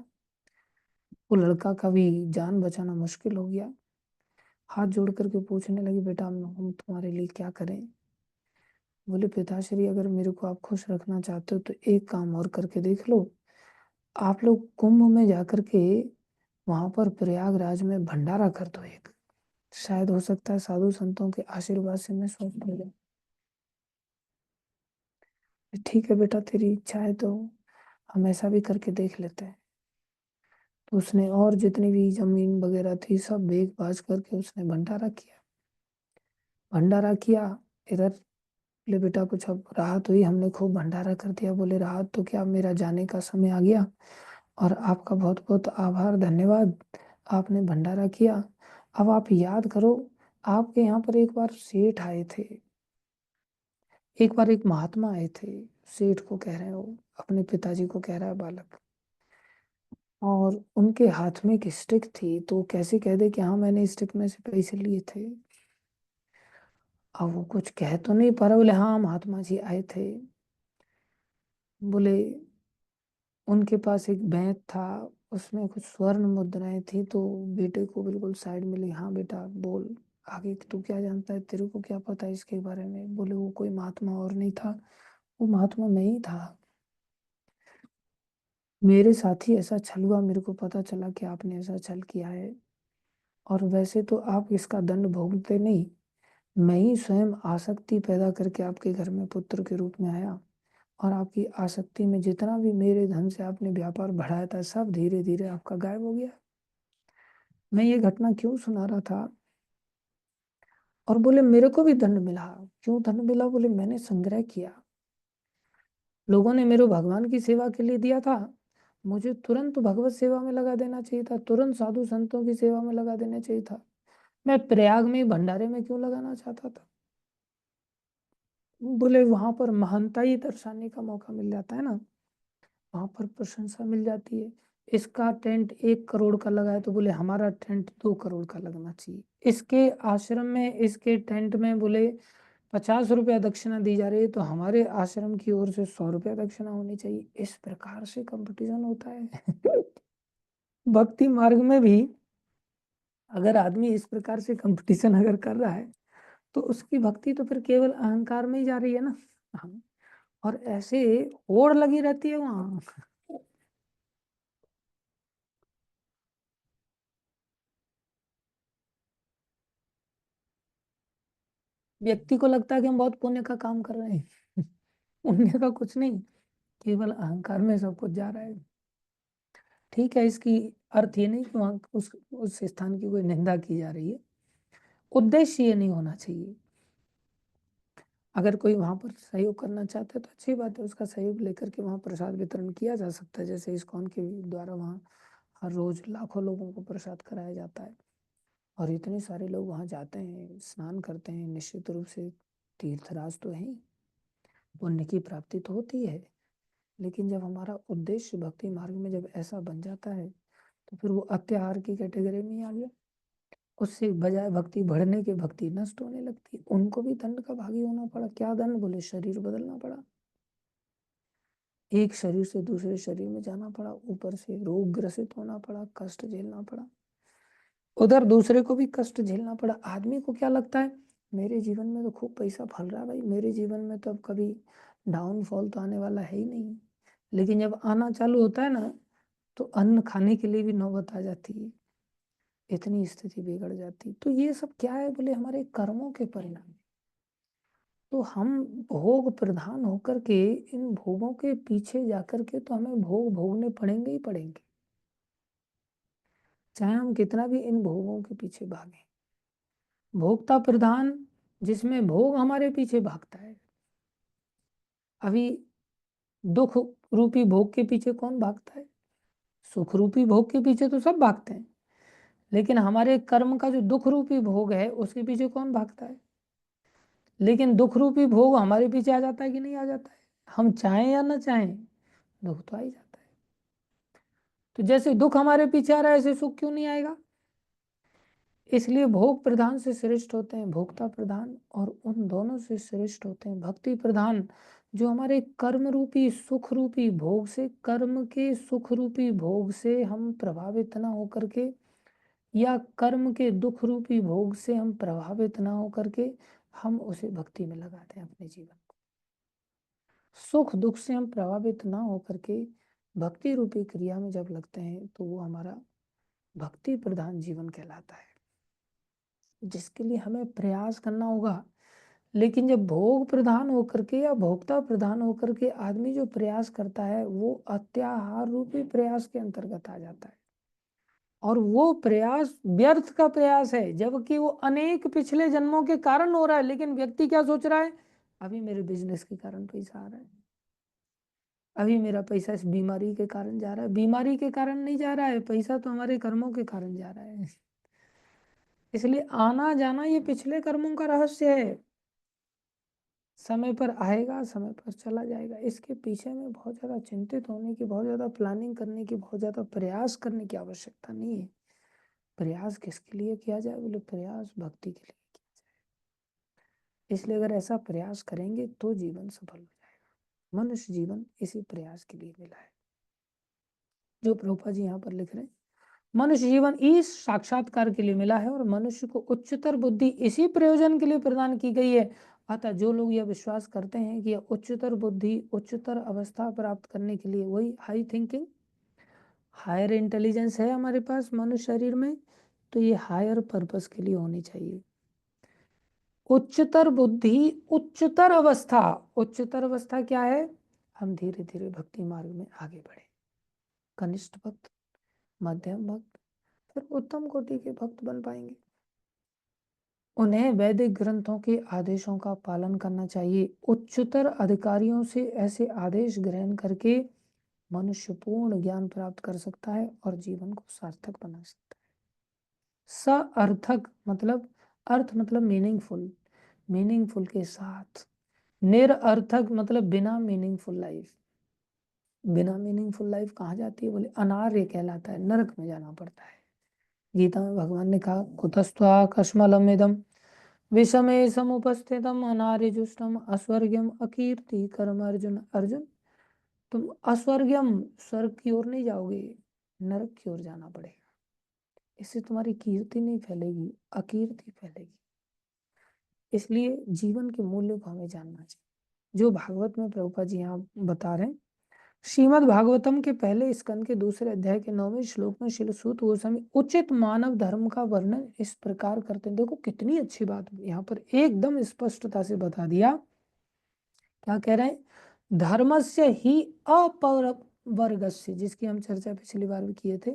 वो लड़का का भी जान बचाना मुश्किल हो गया। हाथ जोड़ करके पूछने लगी, बेटा हम तुम्हारे लिए क्या करें? बोले, पिताश्री अगर मेरे को आप खुश रखना चाहते हो तो एक काम और करके देख लो। आप लोग कुंभ में जाकर के वहां पर प्रयागराज में भंडारा कर दो एक। शायद हो सकता है साधु संतों के आशीर्वाद से मैं स्वस्थ हो जाऊं। ठीक है बेटा, तेरी इच्छा है तो हम ऐसा भी करके देख लेते हैं। तो उसने और जितनी भी जमीन वगैरह थी सब बेच बाच करके उसने भंडारा किया। भंडारा किया इधर। बोले, बेटा कुछ अब राहत हुई? हमने खूब भंडारा कर दिया। बोले, राहत तो क्या, मेरा जाने का समय आ गया और आपका बहुत बहुत आभार, धन्यवाद। आपने भंडारा किया। अब आप याद करो, आपके यहाँ पर एक बार सेठ आए थे। एक बार एक महात्मा आए थे। सेठ को कह रहे हो, अपने पिताजी को कह रहा है बालक। और उनके हाथ में एक स्टिक थी, तो कैसे कह दे कि हाँ मैंने स्टिक में से पैसे लिए थे। अब वो कुछ कह तो नहीं पा रहा। बोले, हाँ महात्मा जी आए थे। बोले, उनके पास एक बैंक था, उसमें कुछ स्वर्ण मुद्राएं थी। तो बेटे को बिल्कुल साइड में ली। हाँ बेटा बोल, आगे तू क्या जानता है, तेरे को क्या पता है इसके बारे में? बोले, वो कोई महात्मा और नहीं था, वो महात्मा मैं ही था। मेरे साथ ही ऐसा छल हुआ, मेरे को पता चला कि आपने ऐसा छल किया है। और वैसे तो आप इसका दंड भोगते नहीं, मैं ही स्वयं आसक्ति पैदा करके आपके घर में पुत्र के रूप में आया। और आपकी आसक्ति में जितना भी मेरे धन से आपने व्यापार बढ़ाया था सब धीरे धीरे आपका गायब हो गया। मैं ये घटना क्यों सुना रहा था? और बोले, मेरे को भी दंड मिला। क्यों दंड मिला? बोले, मैंने संग्रह किया, लोगों ने मेरे भगवान की सेवा के लिए दिया था, मुझे तुरंत भगवत सेवा में लगा देना चाहिए था, तुरंत साधु संतों की सेवा में लगा देना चाहिए था। मैं प्रयाग में भंडारे में क्यों लगाना चाहता था? बोले, वहां पर महानता ही दर्शाने का मौका मिल जाता है ना, वहां पर प्रशंसा मिल जाती है। इसका टेंट 1 करोड़ का लगा है, तो बोले हमारा टेंट 2 करोड़ का लगना चाहिए। इसके आश्रम में, इसके टेंट में बोले 50 रुपया दक्षिणा दी जा रही है, तो हमारे आश्रम की ओर से 100 रुपया दक्षिणा होनी चाहिए। इस प्रकार से कंपटीशन होता है। भक्ति मार्ग में भी अगर आदमी इस प्रकार से कंपटीशन अगर कर रहा है तो उसकी भक्ति तो फिर केवल अहंकार में ही जा रही है ना। हाँ, और ऐसे होड़ लगी रहती है वहां। व्यक्ति को लगता है कि हम बहुत पुण्य का काम कर रहे हैं। पुण्य का कुछ नहीं, केवल अहंकार में सब कुछ जा रहा है। ठीक है, इसकी अर्थ ये नहीं कि वहां उस स्थान की कोई निंदा की जा रही है। उद्देश्य ये नहीं होना चाहिए। अगर कोई वहां पर सहयोग करना चाहता है तो अच्छी बात है, उसका सहयोग लेकर के वहां प्रसाद वितरण किया जा सकता है। जैसे इस्कॉन के द्वारा वहाँ हर रोज लाखों लोगों को प्रसाद कराया जाता है। और इतने सारे लोग वहां जाते हैं, स्नान करते हैं, निश्चित रूप से तीर्थराज तो है ही, पुण्य की प्राप्ति तो होती है। लेकिन जब हमारा उद्देश्य भक्ति मार्ग में जब ऐसा बन जाता है तो फिर वो अत्याहार की कैटेगरी में ही आ गया। उससे बजाय भक्ति बढ़ने के भक्ति नष्ट होने लगती है। उनको भी दंड का भागी होना पड़ा। क्या दंड? बोले, शरीर बदलना पड़ा। एक शरीर से दूसरे शरीर में जाना पड़ा, ऊपर से रोग ग्रसित होना पड़ा, कष्ट झेलना पड़ा, उधर दूसरे को भी कष्ट झेलना पड़ा। आदमी को क्या लगता है, मेरे जीवन में तो खूब पैसा फल रहा है भाई, मेरे जीवन में तो अब कभी डाउनफॉल तो आने वाला है ही नहीं। लेकिन जब आना चालू होता है ना, तो अन्न खाने के लिए भी नौबत आ जाती है। इतनी स्थिति बिगड़ जाती। तो ये सब क्या है? बोले, हमारे कर्मों के परिणाम। तो हम भोग प्रधान होकर के इन भोगों के पीछे जाकर के तो हमें भोग भोगने पड़ेंगे ही पड़ेंगे, चाहे हम कितना भी इन भोगों के पीछे भागें। भोक्ता प्रधान, जिसमें भोग हमारे पीछे भागता है। अभी दुख रूपी भोग के पीछे कौन भागता है? सुख रूपी भोग के पीछे तो सब भागते हैं, लेकिन हमारे कर्म का जो दुख रूपी भोग है उसके पीछे कौन भागता है? लेकिन दुख रूपी भोग हमारे पीछे आ जाता है कि नहीं आ जाता है? हम चाहें या ना चाहें, दुख तो आ ही जाता है। तो जैसे दुख हमारे पीछे आ रहा है, ऐसे सुख क्यों नहीं आएगा? इसलिए भोग प्रधान से श्रेष्ठ होते हैं भोक्ता प्रधान, और उन दोनों से श्रेष्ठ होते हैं भक्ति प्रधान। जो हमारे कर्म रूपी सुख रूपी भोग से, कर्म के सुख रूपी भोग से हम प्रभावित ना होकर के, या कर्म के दुख रूपी भोग से हम प्रभावित ना होकर के, हम उसे भक्ति में लगाते हैं अपने जीवन को। सुख दुख से हम प्रभावित ना होकर के भक्ति रूपी क्रिया में जब लगते हैं तो वो हमारा भक्ति प्रधान जीवन कहलाता है, जिसके लिए हमें प्रयास करना होगा। लेकिन जब भोग प्रधान होकर के या भोक्ता प्रधान होकर के आदमी जो प्रयास करता है वो अत्याहार रूपी प्रयास के अंतर्गत आ जाता है, और वो प्रयास व्यर्थ का प्रयास है, जबकि वो अनेक पिछले जन्मों के कारण हो रहा है। लेकिन व्यक्ति क्या सोच रहा है, अभी मेरे बिजनेस के कारण पैसा आ रहा है, अभी मेरा पैसा इस बीमारी के कारण जा रहा है। बीमारी के कारण नहीं जा रहा है, पैसा तो हमारे कर्मों के कारण जा रहा है। इसलिए आना जाना ये पिछले कर्मों का रहस्य है। समय पर आएगा, समय पर चला जाएगा। इसके पीछे में बहुत ज़्यादा चिंतित होने की, बहुत ज़्यादा प्लानिंग करने की, बहुत ज़्यादा प्रयास करने की आवश्यकता नहीं है। प्रयास किसके लिए किया जाए, बोले प्रयास भक्ति के लिए किया जाए। इसलिए अगर ऐसा प्रयास करेंगे तो जीवन सफल हो जाएगा। मनुष्य जीवन इसी प्रयास के लिए मिला है, जो प्रभुपाद जी यहाँ पर लिख रहे हैं। मनुष्य जीवन इस साक्षात्कार के लिए मिला है और मनुष्य को उच्चतर बुद्धि इसी प्रयोजन के लिए प्रदान की गई है। अतः जो लोग यह विश्वास करते हैं कि यह उच्चतर बुद्धि, उच्चतर अवस्था प्राप्त करने के लिए, वही हाई थिंकिंग, हायर इंटेलिजेंस है हमारे पास मनुष्य शरीर में, तो ये हायर पर्पस के लिए होनी चाहिए। उच्चतर बुद्धि, उच्चतर अवस्था। उच्चतर अवस्था क्या है, हम धीरे धीरे भक्ति मार्ग में आगे बढ़े, कनिष्ठ भक्त, मध्यम भक्त, फिर उत्तम कोटि के भक्त बन पाएंगे। उन्हें वैदिक ग्रंथों के आदेशों का पालन करना चाहिए। उच्चतर अधिकारियों से ऐसे आदेश ग्रहण करके मनुष्य पूर्ण ज्ञान प्राप्त कर सकता है और जीवन को सार्थक बना सकता है। सार्थक मतलब, अर्थ मतलब मीनिंगफुल, मीनिंगफुल के साथ। निरर्थक मतलब बिना मीनिंगफुल लाइफ। बिना मीनिंगफुल लाइफ कहाँ जाती है, बोले अनार्य कहलाता है, नरक में जाना पड़ता है। गीता में भगवान ने कहा, कुतस्त्वा कश्मलम इदम विषमे समुपस्थितम अनार्यजुष्टम अस्वर्ग्यम अकीर्ति कर्म। अर्जुन, अर्जुन तुम अस्वर्ग्यम, स्वर्ग की ओर नहीं जाओगे, नरक की ओर जाना पड़ेगा। इससे तुम्हारी कीर्ति नहीं फैलेगी, अकीर्ति फैलेगी। इसलिए जीवन के मूल्य को हमें जानना चाहिए, जो भागवत में प्रभुपाद जी यहाँ बता रहे हैं। श्रीमद् भागवतम के पहले स्कंद के दूसरे अध्याय के 9वें श्लोक में श्री सूत गोस्वामी उचित मानव धर्म का वर्णन इस प्रकार करते हैं। देखो कितनी अच्छी बात यहाँ पर एकदम स्पष्टता से बता दिया। क्या कह रहे हैं, धर्मस्य ही अपवर्गस्य, जिसकी हम चर्चा पिछली बार भी किए थे।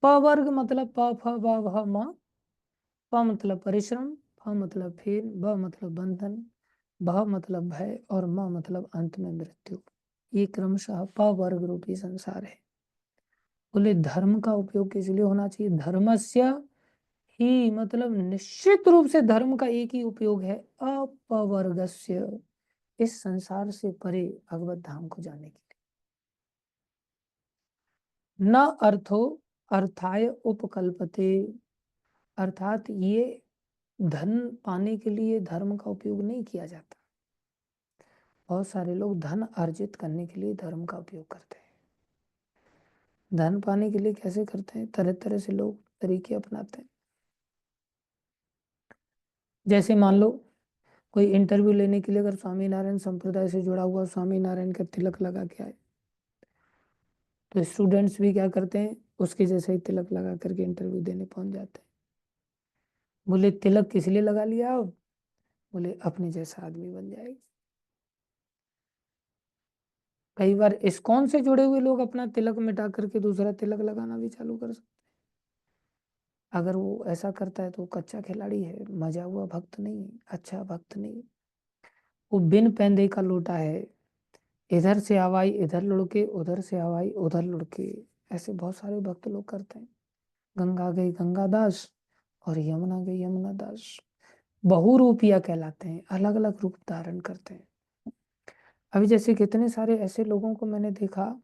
पवर्ग मतलब प फ ब भ म, प मतलब परिश्रम, फ मतलब फेर, ब मतलब बंधन, भ मतलब भय, और म मतलब अंत में मृत्यु। ये क्रमशः पवर्ग रूपी संसार है। बोले धर्म का उपयोग किस लिए होना चाहिए, धर्मस्य ही मतलब निश्चित रूप से धर्म का एक ही उपयोग है, अपवर्गस्य, इस संसार से परे भगवत धाम को जाने के लिए। न अर्थो अर्थाय उपकल्पते, अर्थात ये धन पाने के लिए धर्म का उपयोग नहीं किया जाता। बहुत सारे लोग धन अर्जित करने के लिए धर्म का उपयोग करते हैं। धन पाने के लिए कैसे करते हैं, तरह तरह से लोग तरीके अपनाते हैं। जैसे मान लो कोई इंटरव्यू लेने के लिए अगर स्वामीनारायण संप्रदाय से जुड़ा हुआ स्वामीनारायण का तिलक लगा के आए, तो स्टूडेंट्स भी क्या करते हैं, उसके जैसे ही तिलक लगा करके इंटरव्यू देने पहुंच जाते हैं। बोले तिलक किस लिए लगा लिया आप, बोले अपने जैसा आदमी बन जाएगा। कई बार इस्कॉन से जुड़े हुए लोग अपना तिलक मिटा करके दूसरा तिलक लगाना भी चालू कर सकते। अगर वो ऐसा करता है तो वो कच्चा खिलाड़ी है, मजा हुआ भक्त नहीं है, अच्छा भक्त नहीं। वो बिन पैंदे का लोटा है, इधर से हवाई इधर लुढ़के, उधर से हवाई उधर लुढ़के। ऐसे बहुत सारे भक्त लोग करते हैं। गंगा गई गंगा दास और यमुना गई यमुना दास, बहुरूपिया कहलाते हैं, अलग अलग रूप धारण करते हैं। अभी जैसे कितने सारे ऐसे लोगों को मैंने देखा,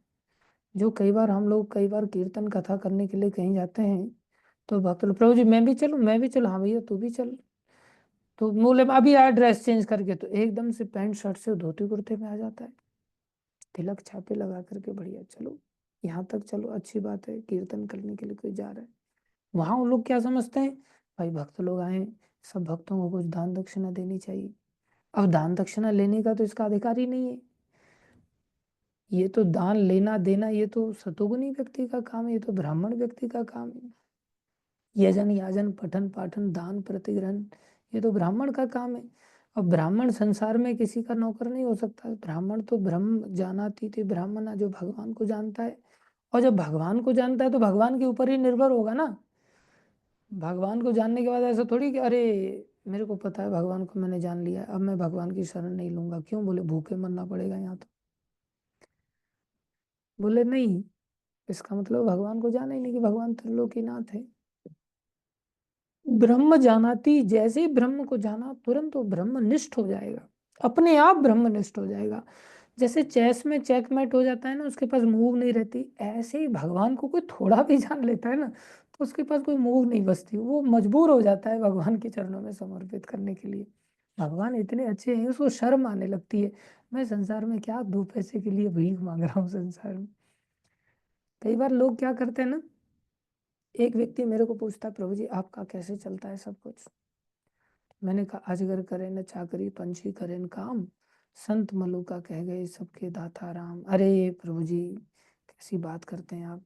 जो कई बार हम लोग कई बार कीर्तन कथा करने के लिए कहीं जाते हैं तो भक्त लोग, प्रभु जी मैं भी चलूं, मैं भी चलूं, हाँ भैया तू भी चल। तो बोले अभी आया ड्रेस चेंज करके, तो एकदम से पैंट शर्ट से धोती कुर्ते में आ जाता है, तिलक छापे लगा करके बढ़िया, चलो यहाँ तक चलो अच्छी बात है, कीर्तन करने के लिए कोई जा रहा है। वहां वो लोग क्या समझते हैं, भाई भक्त लोग आए, सब भक्तों को कुछ दान दक्षिणा देनी चाहिए। अब दान दक्षिणा लेने का तो इसका अधिकार ही नहीं है, ये तो दान लेना देना ये तो सतोगुनी व्यक्ति का काम है, ये तो ब्राह्मण व्यक्ति का काम है। यजन याजन पठन पाठन दान प्रतिग्रहण ये तो ब्राह्मण का काम है। अब ब्राह्मण संसार में किसी का नौकर नहीं हो सकता, ब्राह्मण तो ब्रह्म जानाति थे ब्राह्मण है, जो भगवान को जानता है। और जब भगवान को जानता है तो भगवान के ऊपर ही निर्भर होगा ना। भगवान को जानने के बाद ऐसा थोड़ी कि अरे मेरे को पता है भगवान को मैंने जान लिया है, अब मैं भगवान की शरण नहीं लूंगा, क्यों, बोले भूखे मरना पड़ेगा यहाँ तो। बोले नहीं, इसका मतलब भगवान को जाना ही नहीं कि भगवान त्रिलोकीनाथ है। ब्रह्म जानाति, जैसे ही ब्रह्म को जाना तुरंत वो ब्रह्मनिष्ठ हो जाएगा, अपने आप ब्रह्मनिष्ठ हो जाएगा। जैसे चेस में चेकमेट हो जाता है ना, उसके पास मूव नहीं रहती, ऐसे ही भगवान को कोई थोड़ा भी जान लेता है ना, तो उसके पास कोई मूव नहीं बचती, वो मजबूर हो जाता है भगवान के चरणों में समर्पित करने के लिए। भगवान इतने अच्छे हैं, उसको शर्म आने लगती है, मैं संसार में क्या दो पैसे के लिए भीख मांग रहा हूँ संसार में। कई बार लोग क्या करते हैं ना, एक व्यक्ति मेरे को पूछता है, प्रभु जी आपका कैसे चलता है सब कुछ। मैंने कहा, अजगर करे न चाकरी पंछी करे न काम, संत मलुका कह गए सबके दाता राम। अरे प्रभु जी कैसी बात करते हैं आप,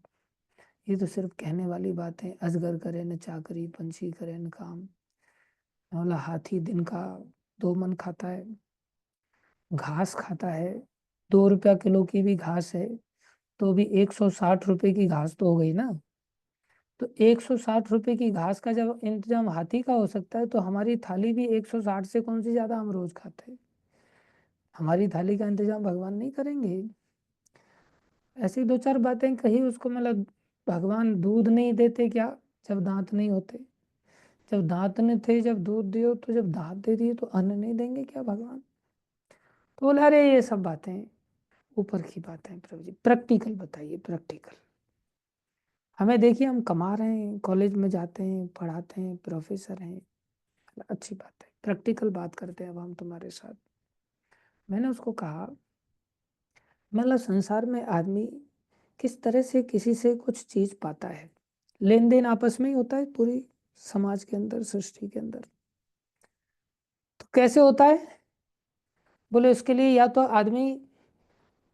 ये तो सिर्फ कहने वाली बात है, अजगर करे न चाकरी पंछी करे न काम। मैं बोला हाथी दिन का 2 मन खाता है, घास खाता है, 2 रुपया किलो की भी घास है, तो भी 160 रुपए की घास तो हो गई ना। तो 160 रुपए की घास का जब इंतजाम हाथी का हो सकता है, तो हमारी थाली भी 160 से कौन सी ज्यादा हम रोज खाते हैं। हमारी थाली का इंतजाम भगवान नहीं करेंगे। ऐसी 2-4 बातें कही उसको, मतलब भगवान दूध नहीं देते क्या, जब दांत नहीं होते, जब दांत नहीं थे जब दूध दियो, तो जब दांत दे दिए तो अन्न नहीं देंगे क्या भगवान। तो बोले अरे ये सब बातें ऊपर की बातें हैं प्रभु जी, प्रैक्टिकल बताइए प्रैक्टिकल। हमें देखिए हम कमा रहे हैं, कॉलेज में जाते हैं, पढ़ाते हैं, प्रोफेसर हैं, अच्छी बात है, प्रैक्टिकल बात करते हैं अब हम तुम्हारे साथ। मैंने उसको कहा, मतलब संसार में आदमी किस तरह से किसी से कुछ चीज पाता है, लेन देन आपस में ही होता है पूरी समाज के अंदर सृष्टि के अंदर। तो कैसे होता है, बोले उसके लिए या तो आदमी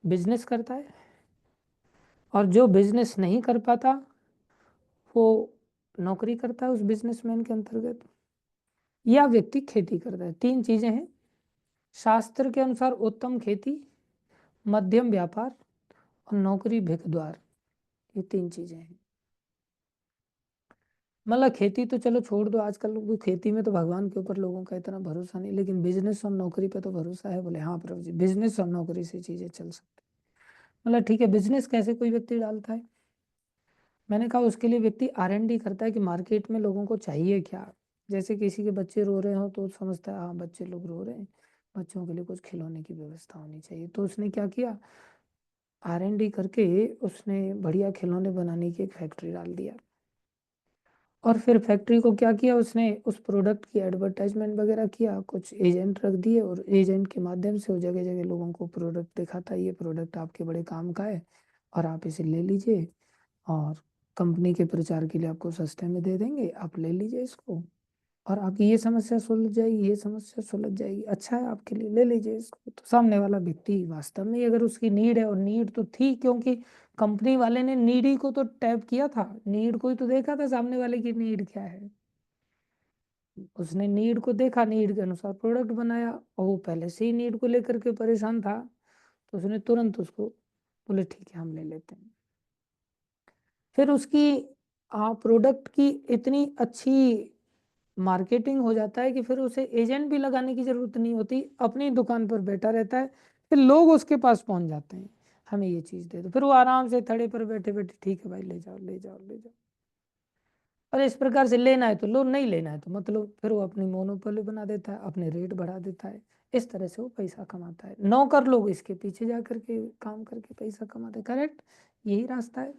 बिजनेस करता है, और जो बिजनेस नहीं कर पाता वो नौकरी करता है उस बिजनेसमैन के अंतर्गत, या व्यक्ति खेती करता है। 3 चीजें हैं शास्त्र के अनुसार, उत्तम खेती, मध्यम व्यापार और नौकरी भिख द्वार, ये 3 चीजें हैं। मतलब खेती तो चलो छोड़ दो, आजकल वो खेती में तो भगवान के ऊपर लोगों का इतना भरोसा नहीं, लेकिन बिजनेस और नौकरी पे तो भरोसा है। बोले हाँ प्रभु जी, बिजनेस और नौकरी से चीजें चल सकती। मतलब ठीक है, बिजनेस कैसे कोई व्यक्ति डालता है। मैंने कहा उसके लिए व्यक्ति R&D करता है कि मार्केट में लोगों को चाहिए क्या। जैसे किसी के बच्चे रो रहे हो तो समझता है हाँ बच्चे लोग रो रहे हैं, बच्चों के लिए कुछ खिलौने की व्यवस्था होनी चाहिए, तो उसने क्या किया, R&D करके उसने बढ़िया खिलौने बनाने की एक फैक्ट्री डाल दिया। और फिर फैक्ट्री को क्या किया उसने, उस प्रोडक्ट की एडवर्टाइजमेंट वगैरह किया, कुछ एजेंट रख दिए, और एजेंट के माध्यम से वो जगह जगह लोगों को प्रोडक्ट दिखाता, ये प्रोडक्ट आपके बड़े काम का है और आप इसे ले लीजिए, और कंपनी के प्रचार के लिए आपको सस्ते में दे देंगे, आप ले लीजिए इसको, और आपकी ये समस्या सुलझ जाएगी, ये समस्या सुलझ जाएगी, अच्छा है आपके लिए, ले लीजिए इसको। तो सामने वाला व्यक्ति वास्तव में अगर उसकी नीड है, और नीड तो थी क्योंकि कंपनी वाले ने नीड ही को तो टैप किया था, नीड को ही तो देखा था सामने वाले की नीड क्या है, उसने नीड को देखा, नीड के अनुसार प्रोडक्ट बनाया, और वो पहले से ही नीड को लेकर के परेशान था, तो उसने तुरंत उसको बोले ठीक है हम ले लेते हैं। फिर उसकी प्रोडक्ट की इतनी अच्छी मार्केटिंग हो जाता है कि फिर उसे एजेंट भी लगाने की जरूरत नहीं होती, अपनी दुकान पर बैठा रहता है, फिर लोग उसके पास पहुंच जाते हैं, हमें ये चीज दे दो, फिर वो आराम से थड़े पर बैठे बैठे ठीक है भाई ले जाओ ले जाओ ले जाओ। और इस प्रकार से लेना है तो लो, नहीं लेना है तो मतलब फिर वो अपनी मोनोपोली बना देता है, अपने रेट बढ़ा देता है, इस तरह से वो पैसा कमाता है। नौकर लोग इसके पीछे जा करके काम करके पैसा कमाते हैं, करेक्ट, यही रास्ता है।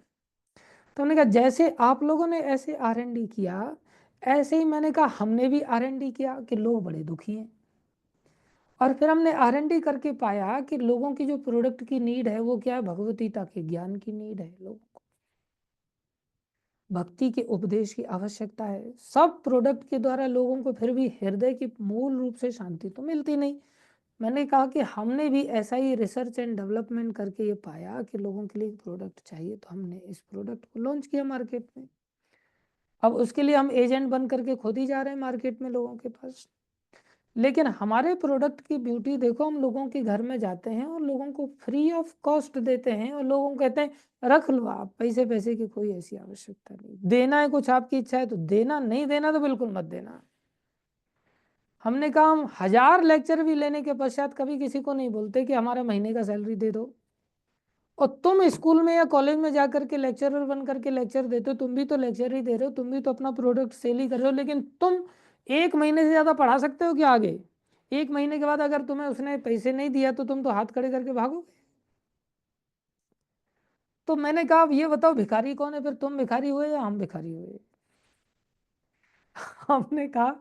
तो हमने कहा जैसे आप लोगों ने ऐसे R&D किया, ऐसे ही मैंने कहा हमने भी R&D किया कि लोग बड़े दुखी हैं, और फिर हमने R&D करके पाया कि लोगों की जो प्रोडक्ट की नीड है वो क्या है, भगवतीता के ज्ञान की नीड है, लोगों को भक्ति के उपदेश की आवश्यकता है। सब प्रोडक्ट के द्वारा लोगों को फिर भी हृदय की मूल रूप से शांति तो मिलती नहीं। मैंने कहा कि हमने भी ऐसा ही रिसर्च एंड डेवलपमेंट करके ये पाया कि लोगों के लिए एक प्रोडक्ट चाहिए, तो हमने इस प्रोडक्ट को लॉन्च किया मार्केट में। अब उसके लिए हम एजेंट बन करके खुद ही जा रहे हैं मार्केट में लोगों के पास। लेकिन हमारे प्रोडक्ट की ब्यूटी देखो, हम लोगों के घर में जाते हैं और लोगों को फ्री ऑफ कॉस्ट देते हैं, और लोगों को कहते हैं रख लो आप, पैसे पैसे की कोई ऐसी आवश्यकता नहीं, देना है कुछ आपकी इच्छा है तो देना, नहीं देना तो बिल्कुल मत देना। हमने कहा हम 1000 लेक्चर भी लेने के पश्चात कभी किसी को नहीं बोलते कि हमारा महीने का सैलरी दे दो। और तुम स्कूल में या कॉलेज में जाकर के लेक्चरर बन करके लेक्चर देते हो, तुम भी तो लेक्चर ही दे रहे हो, तुम भी तो अपना प्रोडक्ट सेल ही कर रहे हो, लेकिन तुम 1 महीने से ज्यादा पढ़ा सकते हो क्या आगे? 1 महीने के बाद अगर तुम्हें उसने पैसे नहीं दिया तो तुम तो हाथ खड़े करके भागोगे। तो मैंने कहा अब ये बताओ भिखारी कौन है, फिर तुम भिखारी हुए या हम भिखारी हुए? हमने कहा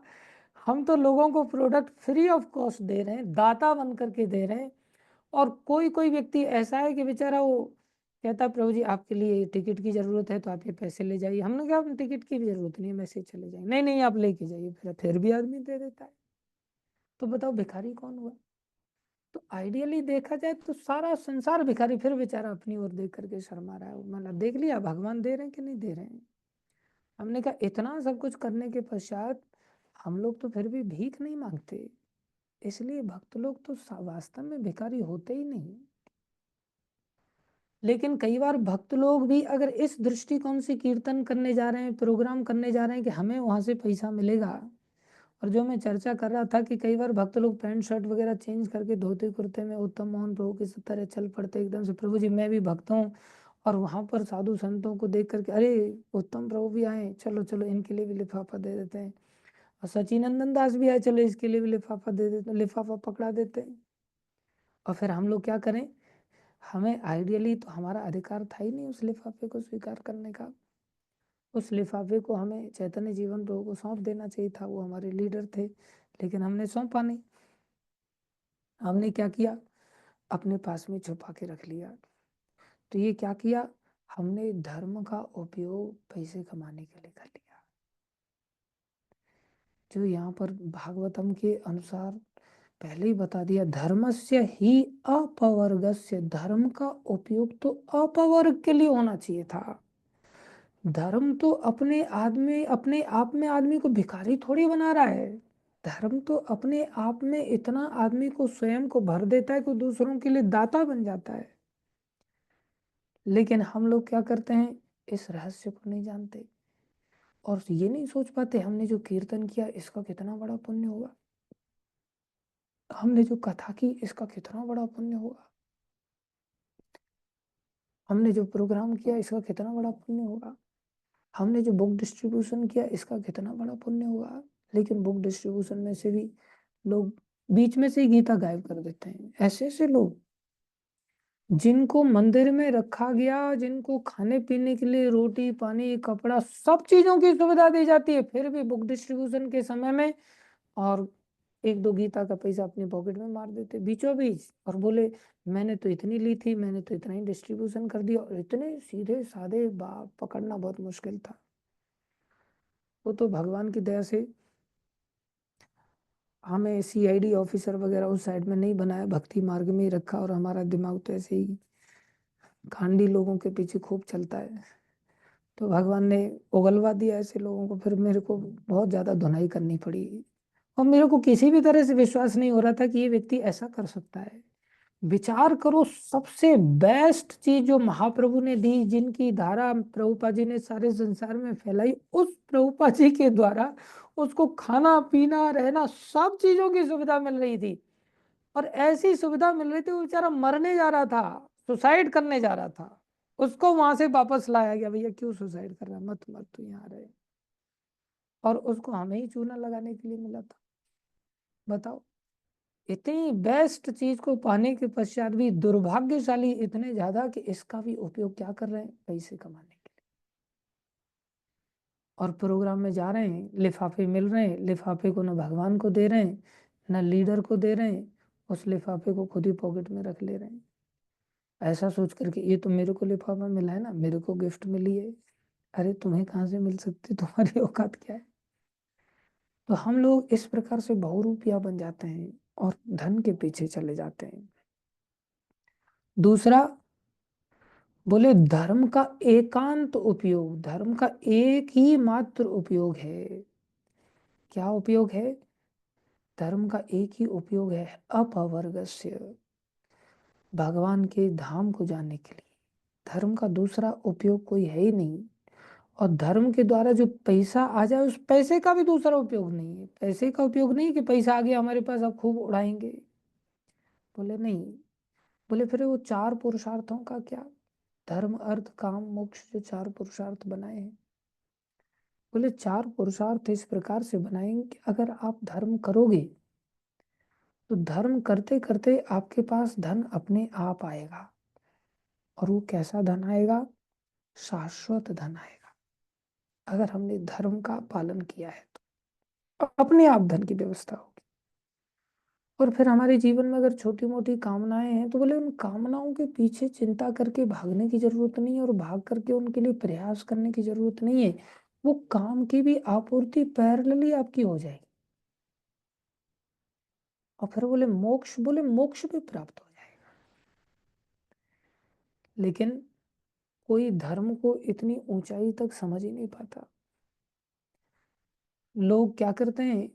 हम तो लोगों को प्रोडक्ट फ्री ऑफ कॉस्ट दे रहे हैं, दाता बन करके दे रहे हैं। और कोई कोई व्यक्ति ऐसा है कि बेचारा वो कहता है प्रभु जी आपके लिए टिकट की जरूरत है तो आप ये पैसे ले जाइए। हमने कहा टिकट की भी जरूरत नहीं है, मैसे चले जाएंगे। नहीं नहीं आप लेके जाइए, फिर भी आदमी दे देता है। तो बताओ भिखारी कौन हुआ? तो आइडियली देखा जाए तो सारा संसार भिखारी, फिर बेचारा अपनी ओर देख करके शर्मा रहा है, मतलब देख लिया भगवान दे रहे हैं कि नहीं दे रहे हैं। हमने कहा इतना सब कुछ करने के पश्चात हम लोग तो फिर भी भीख नहीं मांगते, इसलिए भक्त लोग तो वास्तव में भिखारी होते ही नहीं। लेकिन कई बार भक्त लोग भी अगर इस दृष्टिकोण से कीर्तन करने जा रहे हैं, प्रोग्राम करने जा रहे हैं कि हमें वहां से पैसा मिलेगा, और जो मैं चर्चा कर रहा था कि कई बार भक्त लोग पैंट शर्ट वगैरह चेंज करके धोती कुर्ते में उत्तम मोहन प्रभु की तरह चल पड़ते एकदम से, प्रभु जी मैं भी भक्त हूँ, और वहां पर साधु संतों को देख करके अरे उत्तम प्रभु भी आए, चलो चलो इनके लिए भी लिफाफा दे देते हैं, और सचिनंदन दास भी आए, चलो इसके लिए भी लिफाफा दे देते, लिफाफा पकड़ा देते हैं। और फिर हम लोग क्या करें? हमें आइडियली तो हमारा अधिकार था ही नहीं उस लिफाफे को स्वीकार करने का। उस लिफाफे को हमें चैतन्य जीवन प्रभु को सौंप देना चाहिए था, वो हमारे लीडर थे, लेकिन हमने सौंपा नहीं। हमने क्या किया? अपने पास में छुपा के रख लिया। तो ये क्या किया? हमने धर्म का उपयोग पैसे कमाने के लिए कर लिया। जो यहाँ पर भागवतम के अनुसार पहले ही बता दिया, धर्मस्य ही अपवर्गस्य, धर्म का उपयोग तो अपवर्ग के लिए होना चाहिए था। धर्म तो अपने आप में आदमी को भिखारी थोड़ी बना रहा है। धर्म तो अपने आप में इतना आदमी को स्वयं को भर देता है कि दूसरों के लिए दाता बन जाता है। लेकिन हम लोग क्या करते हैं? इस रहस्य को नहीं जानते, और ये नहीं सोच पाते हमने जो कीर्तन किया इसका कितना बड़ा पुण्य होगा, हमने जो कथा की इसका कितना बड़ा पुण्य होगा, हमने जो प्रोग्राम किया इसका कितना बड़ा पुण्य होगा, हमने जो बुक डिस्ट्रीब्यूशन किया इसका कितना बड़ा पुण्य होगा। लेकिन बुक डिस्ट्रीब्यूशन में से भी लोग बीच में से ही गीता गायब कर देते हैं। ऐसे ऐसे लोग जिनको मंदिर में रखा गया, जिनको खाने पीने के लिए रोटी पानी कपड़ा सब चीजों की सुविधा दी जाती है, फिर भी बुक डिस्ट्रीब्यूशन के समय में और 1-2 गीता का पैसा अपनी पॉकेट में मार देते बीचों बीच, और बोले मैंने तो इतनी ली थी, मैंने तो इतना ही डिस्ट्रीब्यूशन कर दिया। और इतने सीधे साधे बाप पकड़ना बहुत मुश्किल था। वो तो भगवान की दया से हमें CID ऑफिसर वगैरह उस साइड में नहीं बनाया, भक्ति मार्ग में ही रखा, और हमारा दिमाग तो ऐसे ही खांडी लोगों के पीछे खूब चलता है। तो भगवान ने उगलवा दिया ऐसे लोगों को, फिर मेरे को बहुत ज़्यादा धुनाई करनी पड़ी, और मेरे को किसी भी तरह से विश्वास नहीं हो रहा था कि ये व्यक्ति ऐसा कर सकता है। विचार करो, सबसे बेस्ट चीज जो महाप्रभु ने दी, जिनकी धारा प्रभुपा जी ने सारे संसार में फैलाई, उस प्रभुपा जी के द्वारा उसको खाना पीना रहना सब चीजों की सुविधा मिल रही थी, और ऐसी सुविधा मिल रही थी वो बेचारा मरने जा रहा था, सुसाइड करने जा रहा था, उसको वहां से वापस लाया गया, भैया क्यों सुसाइड कर रहा है, मत मत तू यहाँ रहे। और उसको हमें ही चूना लगाने के लिए मिला था। बताओ, इतनी बेस्ट चीज को पाने के पश्चात भी दुर्भाग्यशाली इतने ज्यादा कि इसका भी उपयोग क्या कर रहे हैं? पैसे कमाने के लिए। और प्रोग्राम में जा रहे हैं, लिफाफे मिल रहे हैं, लिफाफे को ना भगवान को दे रहे हैं ना लीडर को दे रहे हैं, उस लिफाफे को खुद ही पॉकेट में रख ले रहे हैं, ऐसा सोच करके ये तो मेरे को लिफाफा मिला है ना, मेरे को गिफ्ट मिली है। अरे तुम्हें कहाँ से मिल सकती, तुम्हारी औकात क्या है। तो हम लोग इस प्रकार से बहुरूपिया बन जाते हैं और धन के पीछे चले जाते हैं। दूसरा बोले धर्म का एकांत उपयोग, धर्म का एक ही मात्र उपयोग है। क्या उपयोग है? धर्म का एक ही उपयोग है, अपवर्गस्य, भगवान के धाम को जाने के लिए। धर्म का दूसरा उपयोग कोई है ही नहीं। और धर्म के द्वारा जो पैसा आ जाए, उस पैसे का भी दूसरा उपयोग नहीं है। पैसे का उपयोग नहीं कि पैसा आ गया हमारे पास अब खूब उड़ाएंगे, बोले नहीं। बोले फिर वो चार पुरुषार्थों का क्या? धर्म अर्थ काम मोक्ष, जो चार पुरुषार्थ बनाए हैं, बोले चार पुरुषार्थ इस प्रकार से बनाएंगे कि अगर आप धर्म करोगे तो धर्म करते करते आपके पास धन अपने आप आएगा। और वो कैसा धन आएगा? शाश्वत धन आएगा। अगर हमने धर्म का पालन किया है तो अपने आप धन की व्यवस्था होगी। और फिर हमारे जीवन में अगर छोटी मोटी कामनाएं हैं तो बोले उन कामनाओं के पीछे चिंता करके भागने की जरूरत नहीं है, और भाग करके उनके लिए प्रयास करने की जरूरत नहीं है। वो काम की भी आपूर्ति पैरेलली आपकी हो जाएगी। और फिर बोले मोक्ष, बोले मोक्ष भी प्राप्त हो जाएगा। लेकिन कोई धर्म को इतनी ऊंचाई तक समझ ही नहीं पाता। लोग क्या करते हैं,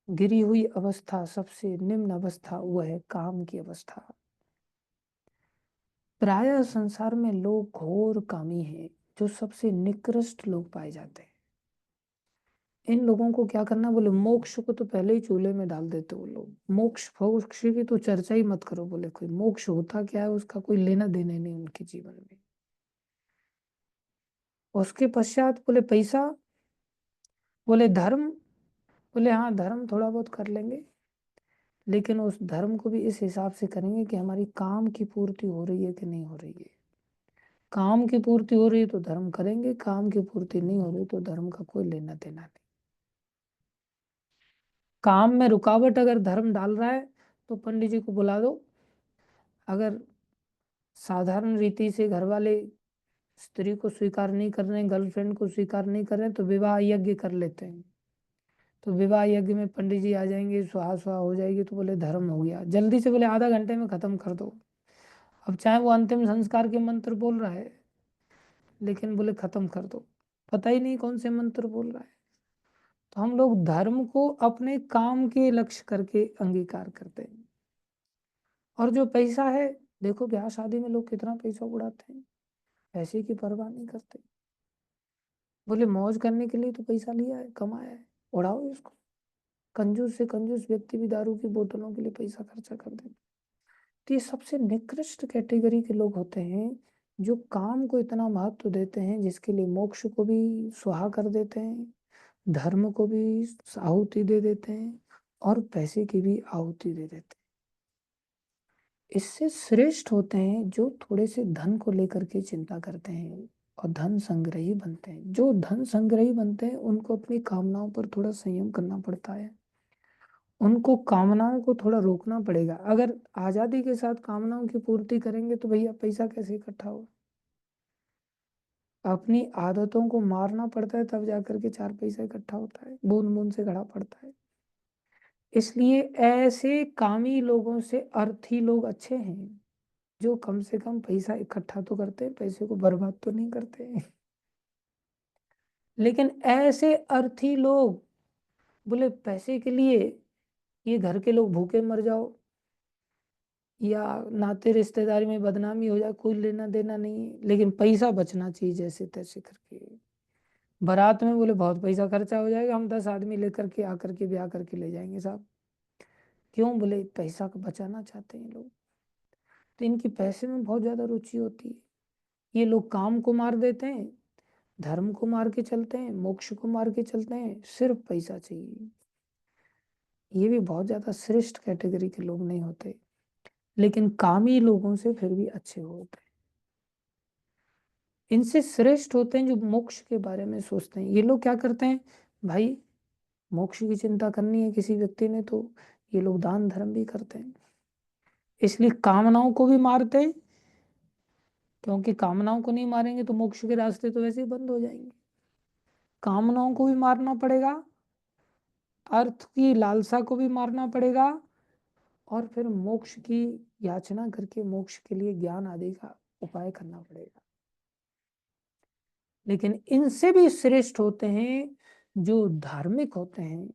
गिरी हुई अवस्था, सबसे निम्न अवस्था वो है काम की अवस्था। प्रायः संसार में लोग घोर कामी हैं, जो सबसे निकृष्ट लोग पाए जाते हैं। इन लोगों को क्या करना, बोले मोक्ष को तो पहले ही चूल्हे में डाल देते वो लोग। मोक्ष फोक्ष की तो चर्चा ही मत करो, बोले कोई मोक्ष होता क्या है उसका कोई लेना देना नहीं उनके जीवन में। उसके पश्चात बोले पैसा, बोले धर्म, बोले हाँ धर्म थोड़ा बहुत कर लेंगे, लेकिन उस धर्म को भी इस हिसाब से करेंगे कि हमारी काम की पूर्ति हो रही है कि नहीं हो रही है। काम की पूर्ति हो रही है तो धर्म करेंगे, काम की पूर्ति नहीं हो रही तो धर्म का कोई लेना देना नहीं। काम में रुकावट अगर धर्म डाल रहा है तो पंडित जी को बुला दो। अगर साधारण रीति से घर वाले स्त्री को स्वीकार नहीं कर रहे हैं, गर्लफ्रेंड को स्वीकार नहीं कर रहे हैं, तो विवाह यज्ञ कर लेते हैं। तो विवाह यज्ञ में पंडित जी आ जाएंगे, सुहा सुहा हो जाएगी, तो बोले धर्म हो गया, जल्दी से बोले आधा घंटे में खत्म कर दो। अब चाहे वो अंतिम संस्कार के मंत्र बोल रहा है, लेकिन बोले खत्म कर दो, पता ही नहीं कौन से मंत्र बोल रहा है। तो हम लोग धर्म को अपने काम के लक्ष्य करके अंगीकार करते हैं। और जो पैसा है, देखो ब्याह शादी में लोग कितना पैसा उड़ाते हैं, पैसे की परवाह नहीं करते। बोले मौज करने के लिए तो पैसा लिया है, कमाया है, उड़ाओ इसको। कंजूस से कंजूस व्यक्ति भी दारू की बोतलों के लिए पैसा खर्चा कर देते। तो ये सबसे निकृष्ट कैटेगरी के लोग होते हैं, जो काम को इतना महत्व देते हैं, जिसके लिए मोक्ष को भी सुहा कर देते हैं, धर्म को भी आहुति दे देते हैं, और पैसे की भी आहुति दे देते हैं। इससे श्रेष्ठ होते हैं जो थोड़े से धन को लेकर के चिंता करते हैं और धन संग्रही बनते हैं। जो धन संग्रही बनते हैं उनको अपनी कामनाओं पर थोड़ा संयम करना पड़ता है, उनको कामनाओं को थोड़ा रोकना पड़ेगा। अगर आजादी के साथ कामनाओं की पूर्ति करेंगे तो भैया पैसा कैसे इकट्ठा होगा? अपनी आदतों को मारना पड़ता है, तब जाकर के चार पैसा इकट्ठा होता है, बूंद बूंद से घड़ा पड़ता है। इसलिए ऐसे कामी लोगों से अर्थी लोग अच्छे हैं, जो कम से कम पैसा इकट्ठा तो करते हैं, पैसे को बर्बाद तो नहीं करते हैं। लेकिन ऐसे अर्थी लोग, बोले पैसे के लिए ये घर के लोग भूखे मर जाओ या नाते रिश्तेदारी में बदनामी हो जाए, कोई लेना देना नहीं है, लेकिन पैसा बचना चाहिए जैसे तैसे करके। बारात में बोले बहुत पैसा खर्चा हो जाएगा, हम 10 आदमी लेकर के आकर के ब्याह करके ले जाएंगे साहब। क्यों? बोले पैसा को बचाना चाहते हैं लोग। तो इनकी पैसे में बहुत ज्यादा रुचि होती है। ये लोग काम को मार देते हैं, धर्म को मार के चलते हैं, मोक्ष को मार के चलते हैं, सिर्फ पैसा चाहिए। ये भी बहुत ज्यादा श्रेष्ठ कैटेगरी के लोग नहीं होते, लेकिन कामी लोगों से फिर भी अच्छे होते हैं। इनसे श्रेष्ठ होते हैं जो मोक्ष के बारे में सोचते हैं। ये लोग क्या करते हैं भाई, मोक्ष की चिंता करनी है किसी व्यक्ति ने तो ये लोग दान धर्म भी करते हैं, इसलिए कामनाओं को भी मारते हैं, क्योंकि कामनाओं को नहीं मारेंगे तो मोक्ष के रास्ते तो वैसे ही बंद हो जाएंगे। कामनाओं को भी मारना पड़ेगा, अर्थ की लालसा को भी मारना पड़ेगा, और फिर मोक्ष की याचना करके मोक्ष के लिए ज्ञान आदि का उपाय करना पड़ेगा। लेकिन इनसे भी श्रेष्ठ होते हैं जो धार्मिक होते हैं।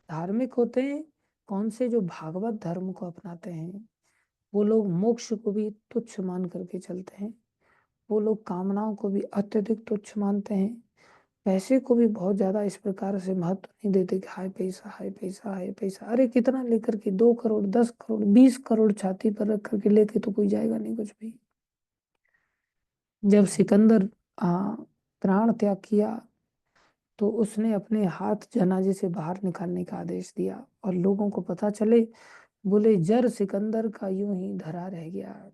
धार्मिक होते हैं कौन से, जो भागवत धर्म को अपनाते हैं। वो लोग मोक्ष को भी तुच्छ मान करके चलते हैं। वो लोग कामनाओं को भी अत्यधिक तुच्छ मानते हैं। पैसे को भी बहुत ज्यादा इस प्रकार से महत्व नहीं देते कि हाय पैसा, हाय पैसा, हाय पैसा। अरे कितना लेकर के, 2 करोड़, 10 करोड़, 20 करोड़ छाती पर रख करके लेके तो कोई जाएगा नहीं कुछ भी। जब सिकंदर प्राण त्याग किया तो उसने अपने हाथ जनाजे से बाहर निकालने का आदेश दिया, और लोगों को पता चले, बोले जर सिकंदर का यूं ही धरा रह गया।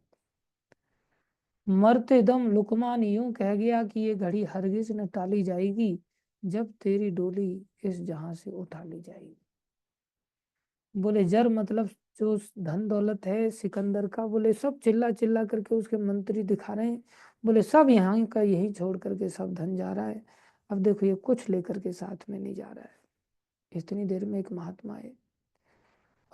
मरते दम लुकमान यूं कह गया कि ये घड़ी हरगिज न टाली जाएगी, जब तेरी डोली इस जहां से उठा ली जाएगी। बोले जर मतलब जो धन दौलत है सिकंदर का, बोले सब चिल्ला चिल्ला करके उसके मंत्री दिखा रहे हैं, बोले सब यहाँ का यही छोड़ करके सब धन जा रहा है। अब देखो ये कुछ लेकर के साथ में नहीं जा रहा है। इतनी देर में एक महात्मा है,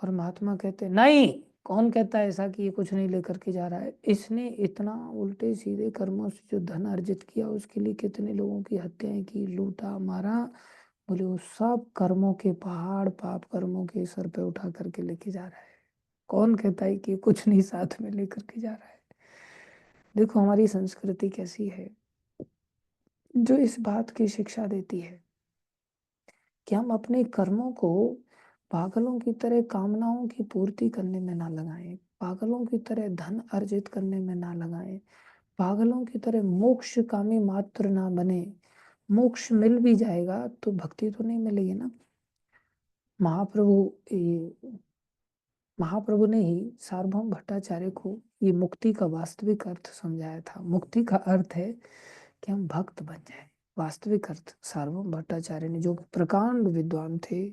और महात्मा कहते नहीं, कौन कहता है ऐसा कि ये कुछ नहीं लेकर के जा रहा है। इसने इतना उल्टे सीधे कर्मों से जो धन अर्जित किया उसके लिए कितने लोगों की हत्याएं की, लूटा मारा। बोले वो सब कर्मों के पहाड़, पाप कर्मों के सर पे उठा करके लेके जा रहा है। कौन कहता है कि कुछ नहीं साथ में लेकर के जा रहा है। देखो हमारी संस्कृति कैसी है, जो इस बात की शिक्षा देती है कि हम अपने कर्मों को पागलों की तरह कामनाओं की पूर्ति करने में ना लगाएं, पागलों की तरह धन अर्जित करने में ना लगाएं, पागलों की तरह मोक्ष कामी मात्र ना बने। मोक्ष मिल भी जाएगा तो भक्ति तो नहीं मिलेगी ना। महाप्रभु महाप्रभु ने ही सार्वभौम भट्टाचार्य को ये मुक्ति का वास्तविक अर्थ समझाया था। मुक्ति का अर्थ है कि हम भक्त बन जाएं। वास्तविक अर्थ सार्वभौम भट्टाचार्य ने, जो प्रकांड विद्वान थे,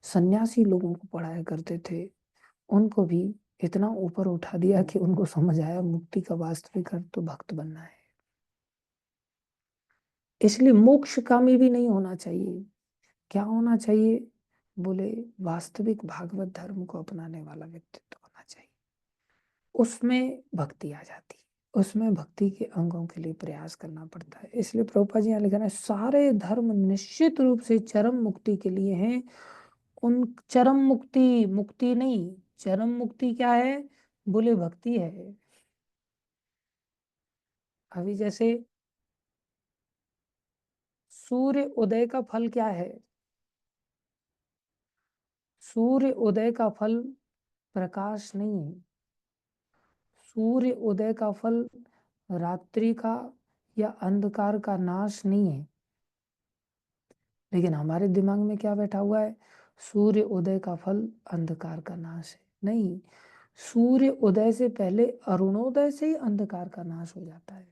सन्यासी लोगों को पढ़ाया करते थे, उनको भी इतना ऊपर उठा दिया कि उनको समझ आया मुक्ति का वास्तविक अर्थ तो भक्त बनना है। इसलिए मोक्षकामी भी नहीं होना चाहिए। क्या होना चाहिए, बोले वास्तविक भागवत धर्म को अपनाने वाला व्यक्तित्व होना चाहिए। उसमें भक्ति आ जाती है, उसमें भक्ति के अंगों के लिए प्रयास करना पड़ता है। इसलिए प्रभुपाद जी यहाँ लिखा है सारे धर्म निश्चित रूप से चरम मुक्ति के लिए हैं। उन चरम मुक्ति, मुक्ति नहीं, चरम मुक्ति क्या है, बोले भक्ति है। अभी जैसे सूर्य उदय का फल क्या है, सूर्य उदय का फल प्रकाश नहीं है। सूर्य उदय का फल रात्रि का या अंधकार का नाश नहीं है। लेकिन हमारे दिमाग में क्या बैठा हुआ है, सूर्य उदय का फल अंधकार का नाश है। नहीं, सूर्य उदय से पहले अरुणोदय से ही अंधकार का नाश हो जाता है।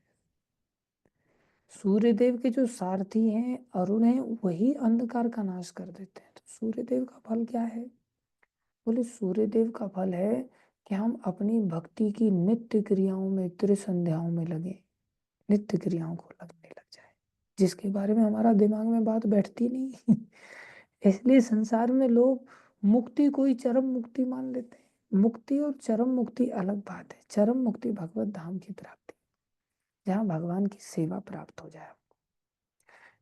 सूर्यदेव के जो सारथी हैं अरुण हैं, वही अंधकार का नाश कर देते हैं। तो सूर्यदेव का फल क्या है, बोले सूर्यदेव का फल है कि हम अपनी भक्ति की नित्य क्रियाओं में, त्रिसंध्याओं में लगे, नित्य क्रियाओं को लगने लग जाए, जिसके बारे में हमारा दिमाग में बात बैठती नहीं। इसलिए संसार में लोग मुक्ति को ही चरम मुक्ति मान लेते हैं। मुक्ति और चरम मुक्ति अलग बात है। चरम मुक्ति भगवत धाम की प्राप्ति, जहाँ भगवान की सेवा प्राप्त हो जाए।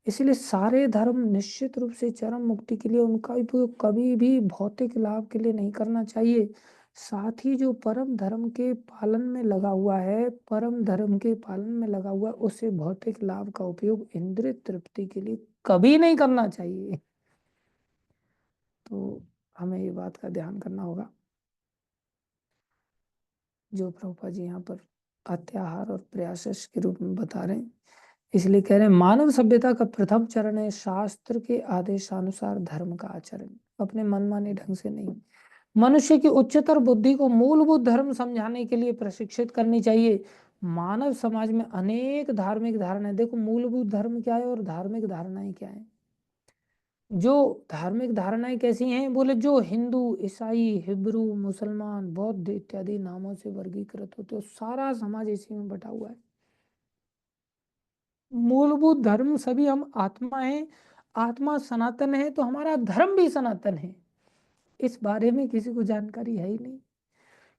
इसलिए सारे धर्म निश्चित रूप से चरम मुक्ति के लिए, उनका उपयोग कभी भी भौतिक लाभ के लिए नहीं करना चाहिए। साथ ही जो परम धर्म के पालन में लगा हुआ है, परम धर्म के पालन में लगा हुआ है, उसे भौतिक लाभ का उपयोग इंद्रिय तृप्ति के लिए कभी नहीं करना चाहिए। तो हमें ये बात का ध्यान करना होगा, जो प्रभुपाद जी यहाँ पर अत्याहार और प्रयास के रूप में बता रहे हैं। इसलिए कह रहे हैं मानव सभ्यता का प्रथम चरण है शास्त्र के आदेशानुसार धर्म का आचरण, अपने मनमाने ढंग से नहीं। मनुष्य की उच्चतर बुद्धि को मूलभूत धर्म समझाने के लिए प्रशिक्षित करनी चाहिए। मानव समाज में अनेक धार्मिक धारणाएं, देखो मूलभूत धर्म क्या है और धार्मिक धारणाएं क्या है। जो धार्मिक धारणाएं कैसी हैं, बोले जो हिंदू, ईसाई, हिब्रू, मुसलमान, बौद्ध इत्यादि नामों से वर्गीकृत होते हो, सारा समाज इसी में बटा हुआ है। मूलभूत धर्म सभी हम आत्मा है, आत्मा सनातन है, तो हमारा धर्म भी सनातन है। इस बारे में किसी को जानकारी है ही नहीं,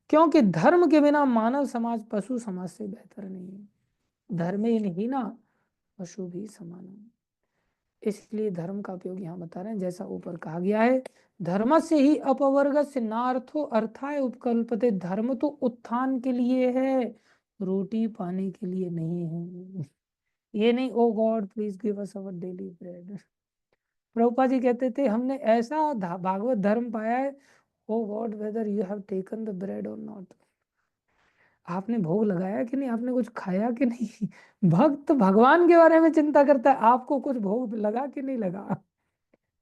क्योंकि धर्म के बिना मानव समाज पशु समाज से बेहतर नहीं है। धर्मेण हीना पशु भी समान है। इसलिए धर्म का उपयोग यहाँ बता रहे हैं, जैसा ऊपर कहा गया है, धर्म से ही अपवर्ग से नार्थो अर्थाय उपकल्पते। धर्म तो उत्थान के लिए है, रोटी पाने के लिए नहीं है। ये नहीं O God please give us our daily bread. Prabhupada ji कहते थे हमने ऐसा भागवत धर्म पाया है, O God whether you have taken the bread or not. आपने भोग लगाया कि नहीं, आपने कुछ खाया कि नहीं। भक्त भगवान के बारे में चिंता करता है, आपको कुछ भोग लगा कि नहीं लगा।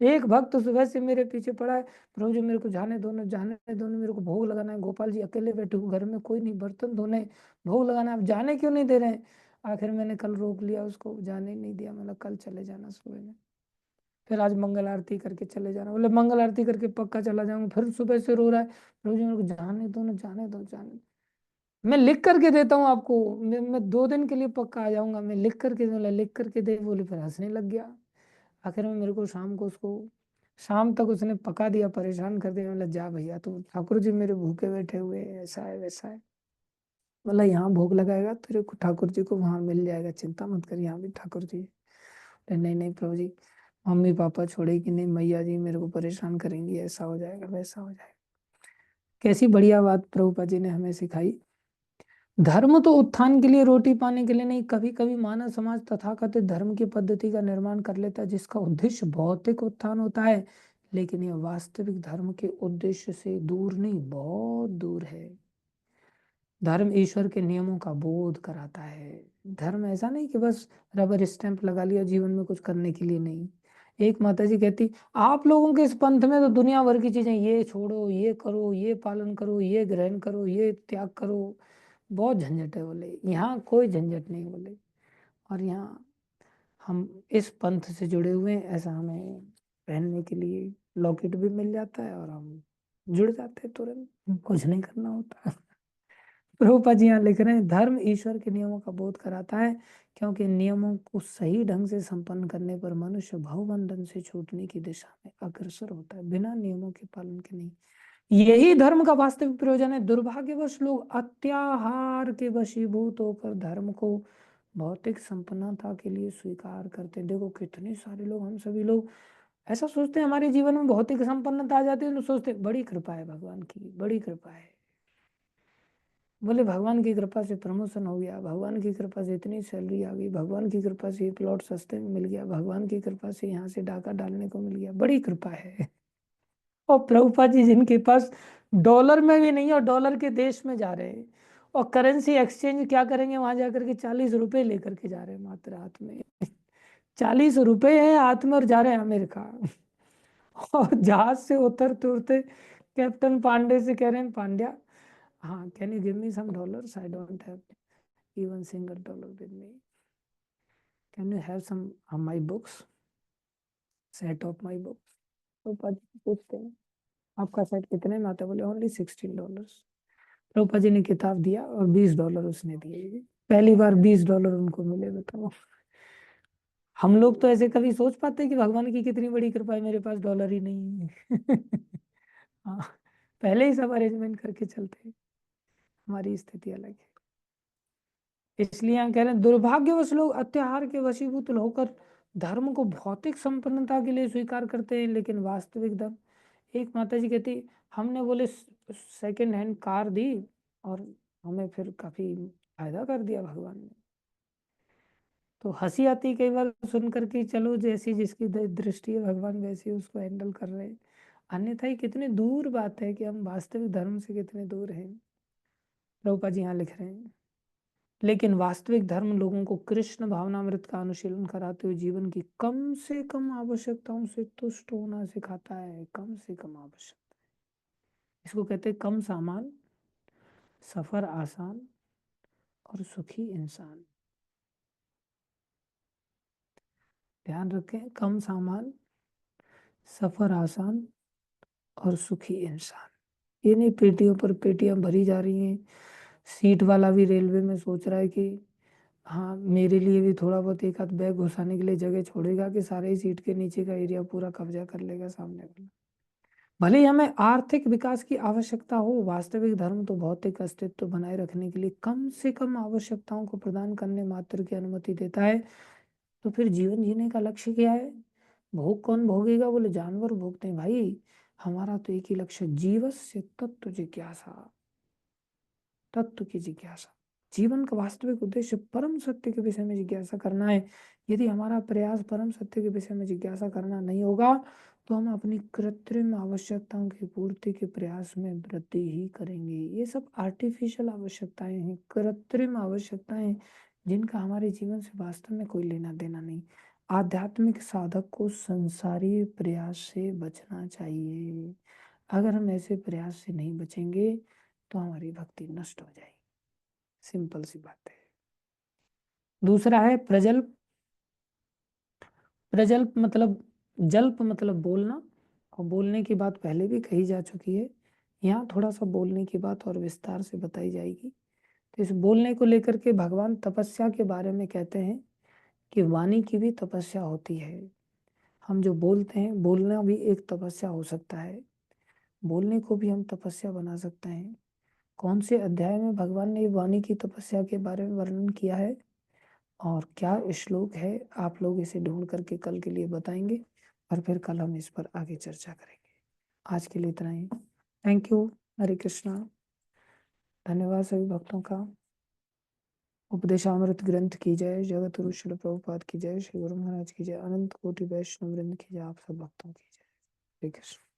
एक भक्त तो सुबह से मेरे पीछे पड़ा है, प्रभु जी मेरे को जाने दो ना, जाने दो ना, मेरे को भोग लगाना है। गोपाल जी अकेले बैठे हो घर में, कोई नहीं, बर्तन धोने, भोग लगाना है, आप जाने क्यों नहीं दे रहे हैं। आखिर मैंने कल रोक लिया उसको, जाने ही नहीं दिया, मतलब कल चले जाना सुबह में। फिर आज मंगल आरती करके चले जाना, बोले मंगल आरती करके पक्का चला जाऊंगा। फिर सुबह से रो रहा है, प्रभु जी मेरे को जाने दो ना, जाने दो, जाने दो। मैं लिख करके देता हूँ आपको, मैं 2 दिन के लिए पक्का आ जाऊंगा, मैं लिख करके, बोला लिख करके दे, बोले फिर हंसने लग गया। आखिर में मेरे को शाम को उसको, शाम तक उसने पका दिया, परेशान कर दिया। मतलब जा भैया, तो ठाकुर जी मेरे भूखे बैठे हुए हैं, ऐसा है वैसा है। बोला यहाँ भोग लगाएगा तेरे को ठाकुर जी को वहां मिल जाएगा, चिंता मत कर, यहाँ भी ठाकुर जी है। नहीं नहीं प्रभु जी, मम्मी पापा छोड़ेगी नहीं, मैया जी मेरे को परेशान करेंगी, ऐसा हो जाएगा वैसा हो जाएगा। कैसी बढ़िया बात प्रभुपा जी ने हमें सिखाई। धर्म तो उत्थान के लिए, रोटी पाने के लिए नहीं। कभी कभी मानव समाज तथाकथित धर्म की पद्धति का निर्माण कर लेता है जिसका उद्देश्य भौतिक उत्थान होता है, लेकिन यह वास्तविक धर्म के उद्देश्य से दूर नहीं, बहुत दूर है। धर्म ईश्वर के नियमों का बोध कराता है। धर्म ऐसा नहीं कि बस रबर स्टैंप लगा लिया, जीवन में कुछ करने के लिए नहीं। एक माता जी कहती, आप लोगों के इस पंथ में तो दुनिया भर की चीजें, ये छोड़ो, ये करो, ये पालन करो, ये ग्रहण करो, ये त्याग करो, बहुत झंझट है। बोले यहाँ कोई झंझट नहीं बोले, और यहाँ हम इस पंथ से जुड़े हुए हैं, ऐसा हमें पहनने के लिए लॉकेट भी मिल जाता है और हम जुड़ जाते हैं तुरंत, कुछ नहीं करना होता। प्रभुपाद जी यहाँ लिख रहे हैं, धर्म ईश्वर के नियमों का बोध कराता है, क्योंकि नियमों को सही ढंग से संपन्न करने पर मनुष्य भवबंधन से छूटने की दिशा में अग्रसर होता है, बिना नियमों के पालन के नहीं। यही धर्म का वास्तविक प्रयोजन है। दुर्भाग्यवश लोग अत्याहार के वशीभूत होकर धर्म को भौतिक संपन्नता के लिए स्वीकार करते हैं। देखो कितने सारे लोग, हम सभी लोग ऐसा सोचते हैं, हमारे जीवन में भौतिक संपन्नता आ जाती है तो सोचते हैं बड़ी कृपा है, भगवान की बड़ी कृपा है। बोले भगवान की कृपा से प्रमोशन हो गया, भगवान की कृपा से इतनी सैलरी आ गई, भगवान की कृपा से ये प्लॉट सस्ते में मिल गया, भगवान की कृपा से यहाँ से डाका डालने को मिल गया, बड़ी कृपा है। और प्रभुपाद जी जिनके पास डॉलर में भी नहीं है और डॉलर के देश में जा रहे हैं, और करेंसी एक्सचेंज क्या करेंगे, वहां जाकर के 40 रुपए लेकर के जा रहे हैं मात्र हाथ में। 40 रुपए है हाथ में और जा रहे हैं अमेरिका। और जहाज से उतरते उतरते कैप्टन पांडे से कह रहे हैं, पांड्या, हाँ can you give me some dollars, I don't have even single dollar with me, can you have some of my books, set of my books। तो पूछते हैं आपका सेट कितने में आता है, बोले ओनली $16। प्रभुपा जी ने किताब दिया और $20 उसने दिए। पहली बार $20 उनको मिले, बताओ। हम लोग तो ऐसे कभी सोच पाते हैं कि भगवान की कितनी बड़ी कृपा है, मेरे पास डॉलर ही नहीं है। हाँ, पहले ही सब अरेंजमेंट करके चलते हैं, हमारी स्थिति अलग है। इसलिए हम कह रहे हैं, दुर्भाग्यवश लोग अत्याहार के वशीभूत होकर धर्म को भौतिक संपन्नता के लिए स्वीकार करते हैं, लेकिन वास्तविक धर्म, एक माता जी कहती, हमने बोले सेकंड हैंड कार दी और हमें फिर काफी फायदा कर दिया भगवान ने। तो हंसी आती कई बार सुन करके, चलो जैसी जिसकी दृष्टि है, भगवान वैसे उसको हैंडल कर रहे हैं। अन्यथा ही कितनी दूर बात है कि हम वास्तविक धर्म से कितने दूर हैं। प्रभुपा जी यहाँ लिख रहे हैं, लेकिन वास्तविक धर्म लोगों को कृष्ण भावनामृत का अनुशीलन कराते हुए जीवन की कम से कम आवश्यकताओं से तुष्ट होना सिखाता है। कम से कम आवश्यकता, इसको कहते हैं कम सामान, सफर आसान और सुखी इंसान। ध्यान रखें, कम सामान, सफर आसान और सुखी इंसान। ये नहीं पेटियों पर पेटियां भरी जा रही हैं। सीट वाला भी रेलवे में सोच रहा है कि हाँ मेरे लिए भी थोड़ा बहुत एक आध बैग घुसाने के लिए जगह छोड़ेगा, कि सारे ही सीट के नीचे का एरिया पूरा कब्जा कर लेगा सामने वाला। भले ही हमें आर्थिक विकास की आवश्यकता हो, वास्तविक धर्म तो भौतिक अस्तित्व बनाए रखने के लिए कम से कम आवश्यकताओं को प्रदान करने मात्र की अनुमति देता है। तो फिर जीवन जीने का लक्ष्य क्या है? भोग कौन भोगेगा? बोले जानवर भोगते हैं भाई। हमारा तो एक ही लक्ष्य, जीवस्य तत्व जिज्ञासा, तत्व की जिज्ञासा। जीवन का वास्तविक उद्देश्य परम सत्य के विषय में जिज्ञासा करना है। यदि हमारा प्रयास परम सत्य के विषय में जिज्ञासा करना नहीं होगा, तो हम अपनी कृत्रिम आवश्यकताओं की पूर्ति के प्रयास में वृद्धि ही करेंगे। ये सब आर्टिफिशियल आवश्यकताएं हैं, कृत्रिम आवश्यकताएं, जिनका हमारे जीवन से वास्तव में कोई लेना देना नहीं। आध्यात्मिक साधक को संसारी प्रयास से बचना चाहिए। अगर हम ऐसे प्रयास से नहीं बचेंगे तो हमारी भक्ति नष्ट हो जाएगी। सिंपल सी बात है। दूसरा है प्रजल्प। प्रजल्प मतलब, जल्प मतलब बोलना, और बोलने की बात पहले भी कही जा चुकी है। यहाँ थोड़ा सा बोलने की बात और विस्तार से बताई जाएगी। तो इस बोलने को लेकर के भगवान तपस्या के बारे में कहते हैं कि वाणी की भी तपस्या होती है। हम जो बोलते हैं, बोलना भी एक तपस्या हो सकता है। बोलने को भी हम तपस्या बना सकते हैं। कौन से अध्याय में भगवान ने वाणी की तपस्या के बारे में वर्णन किया है और क्या श्लोक है, आप लोग इसे ढूंढ करके कल के लिए बताएंगे, और फिर कल हम इस पर आगे चर्चा करेंगे। आज के लिए इतना ही। Thank you. हरे कृष्णा। धन्यवाद सभी भक्तों का। उपदेशामृत ग्रंथ की जय, जगत गुरु श्रील प्रभुपाद की जय, श्री गुरु महाराज की जय, अनंत कोटि वैष्णव वृंद की जय, आप सब भक्तों की जय। हरे कृष्ण।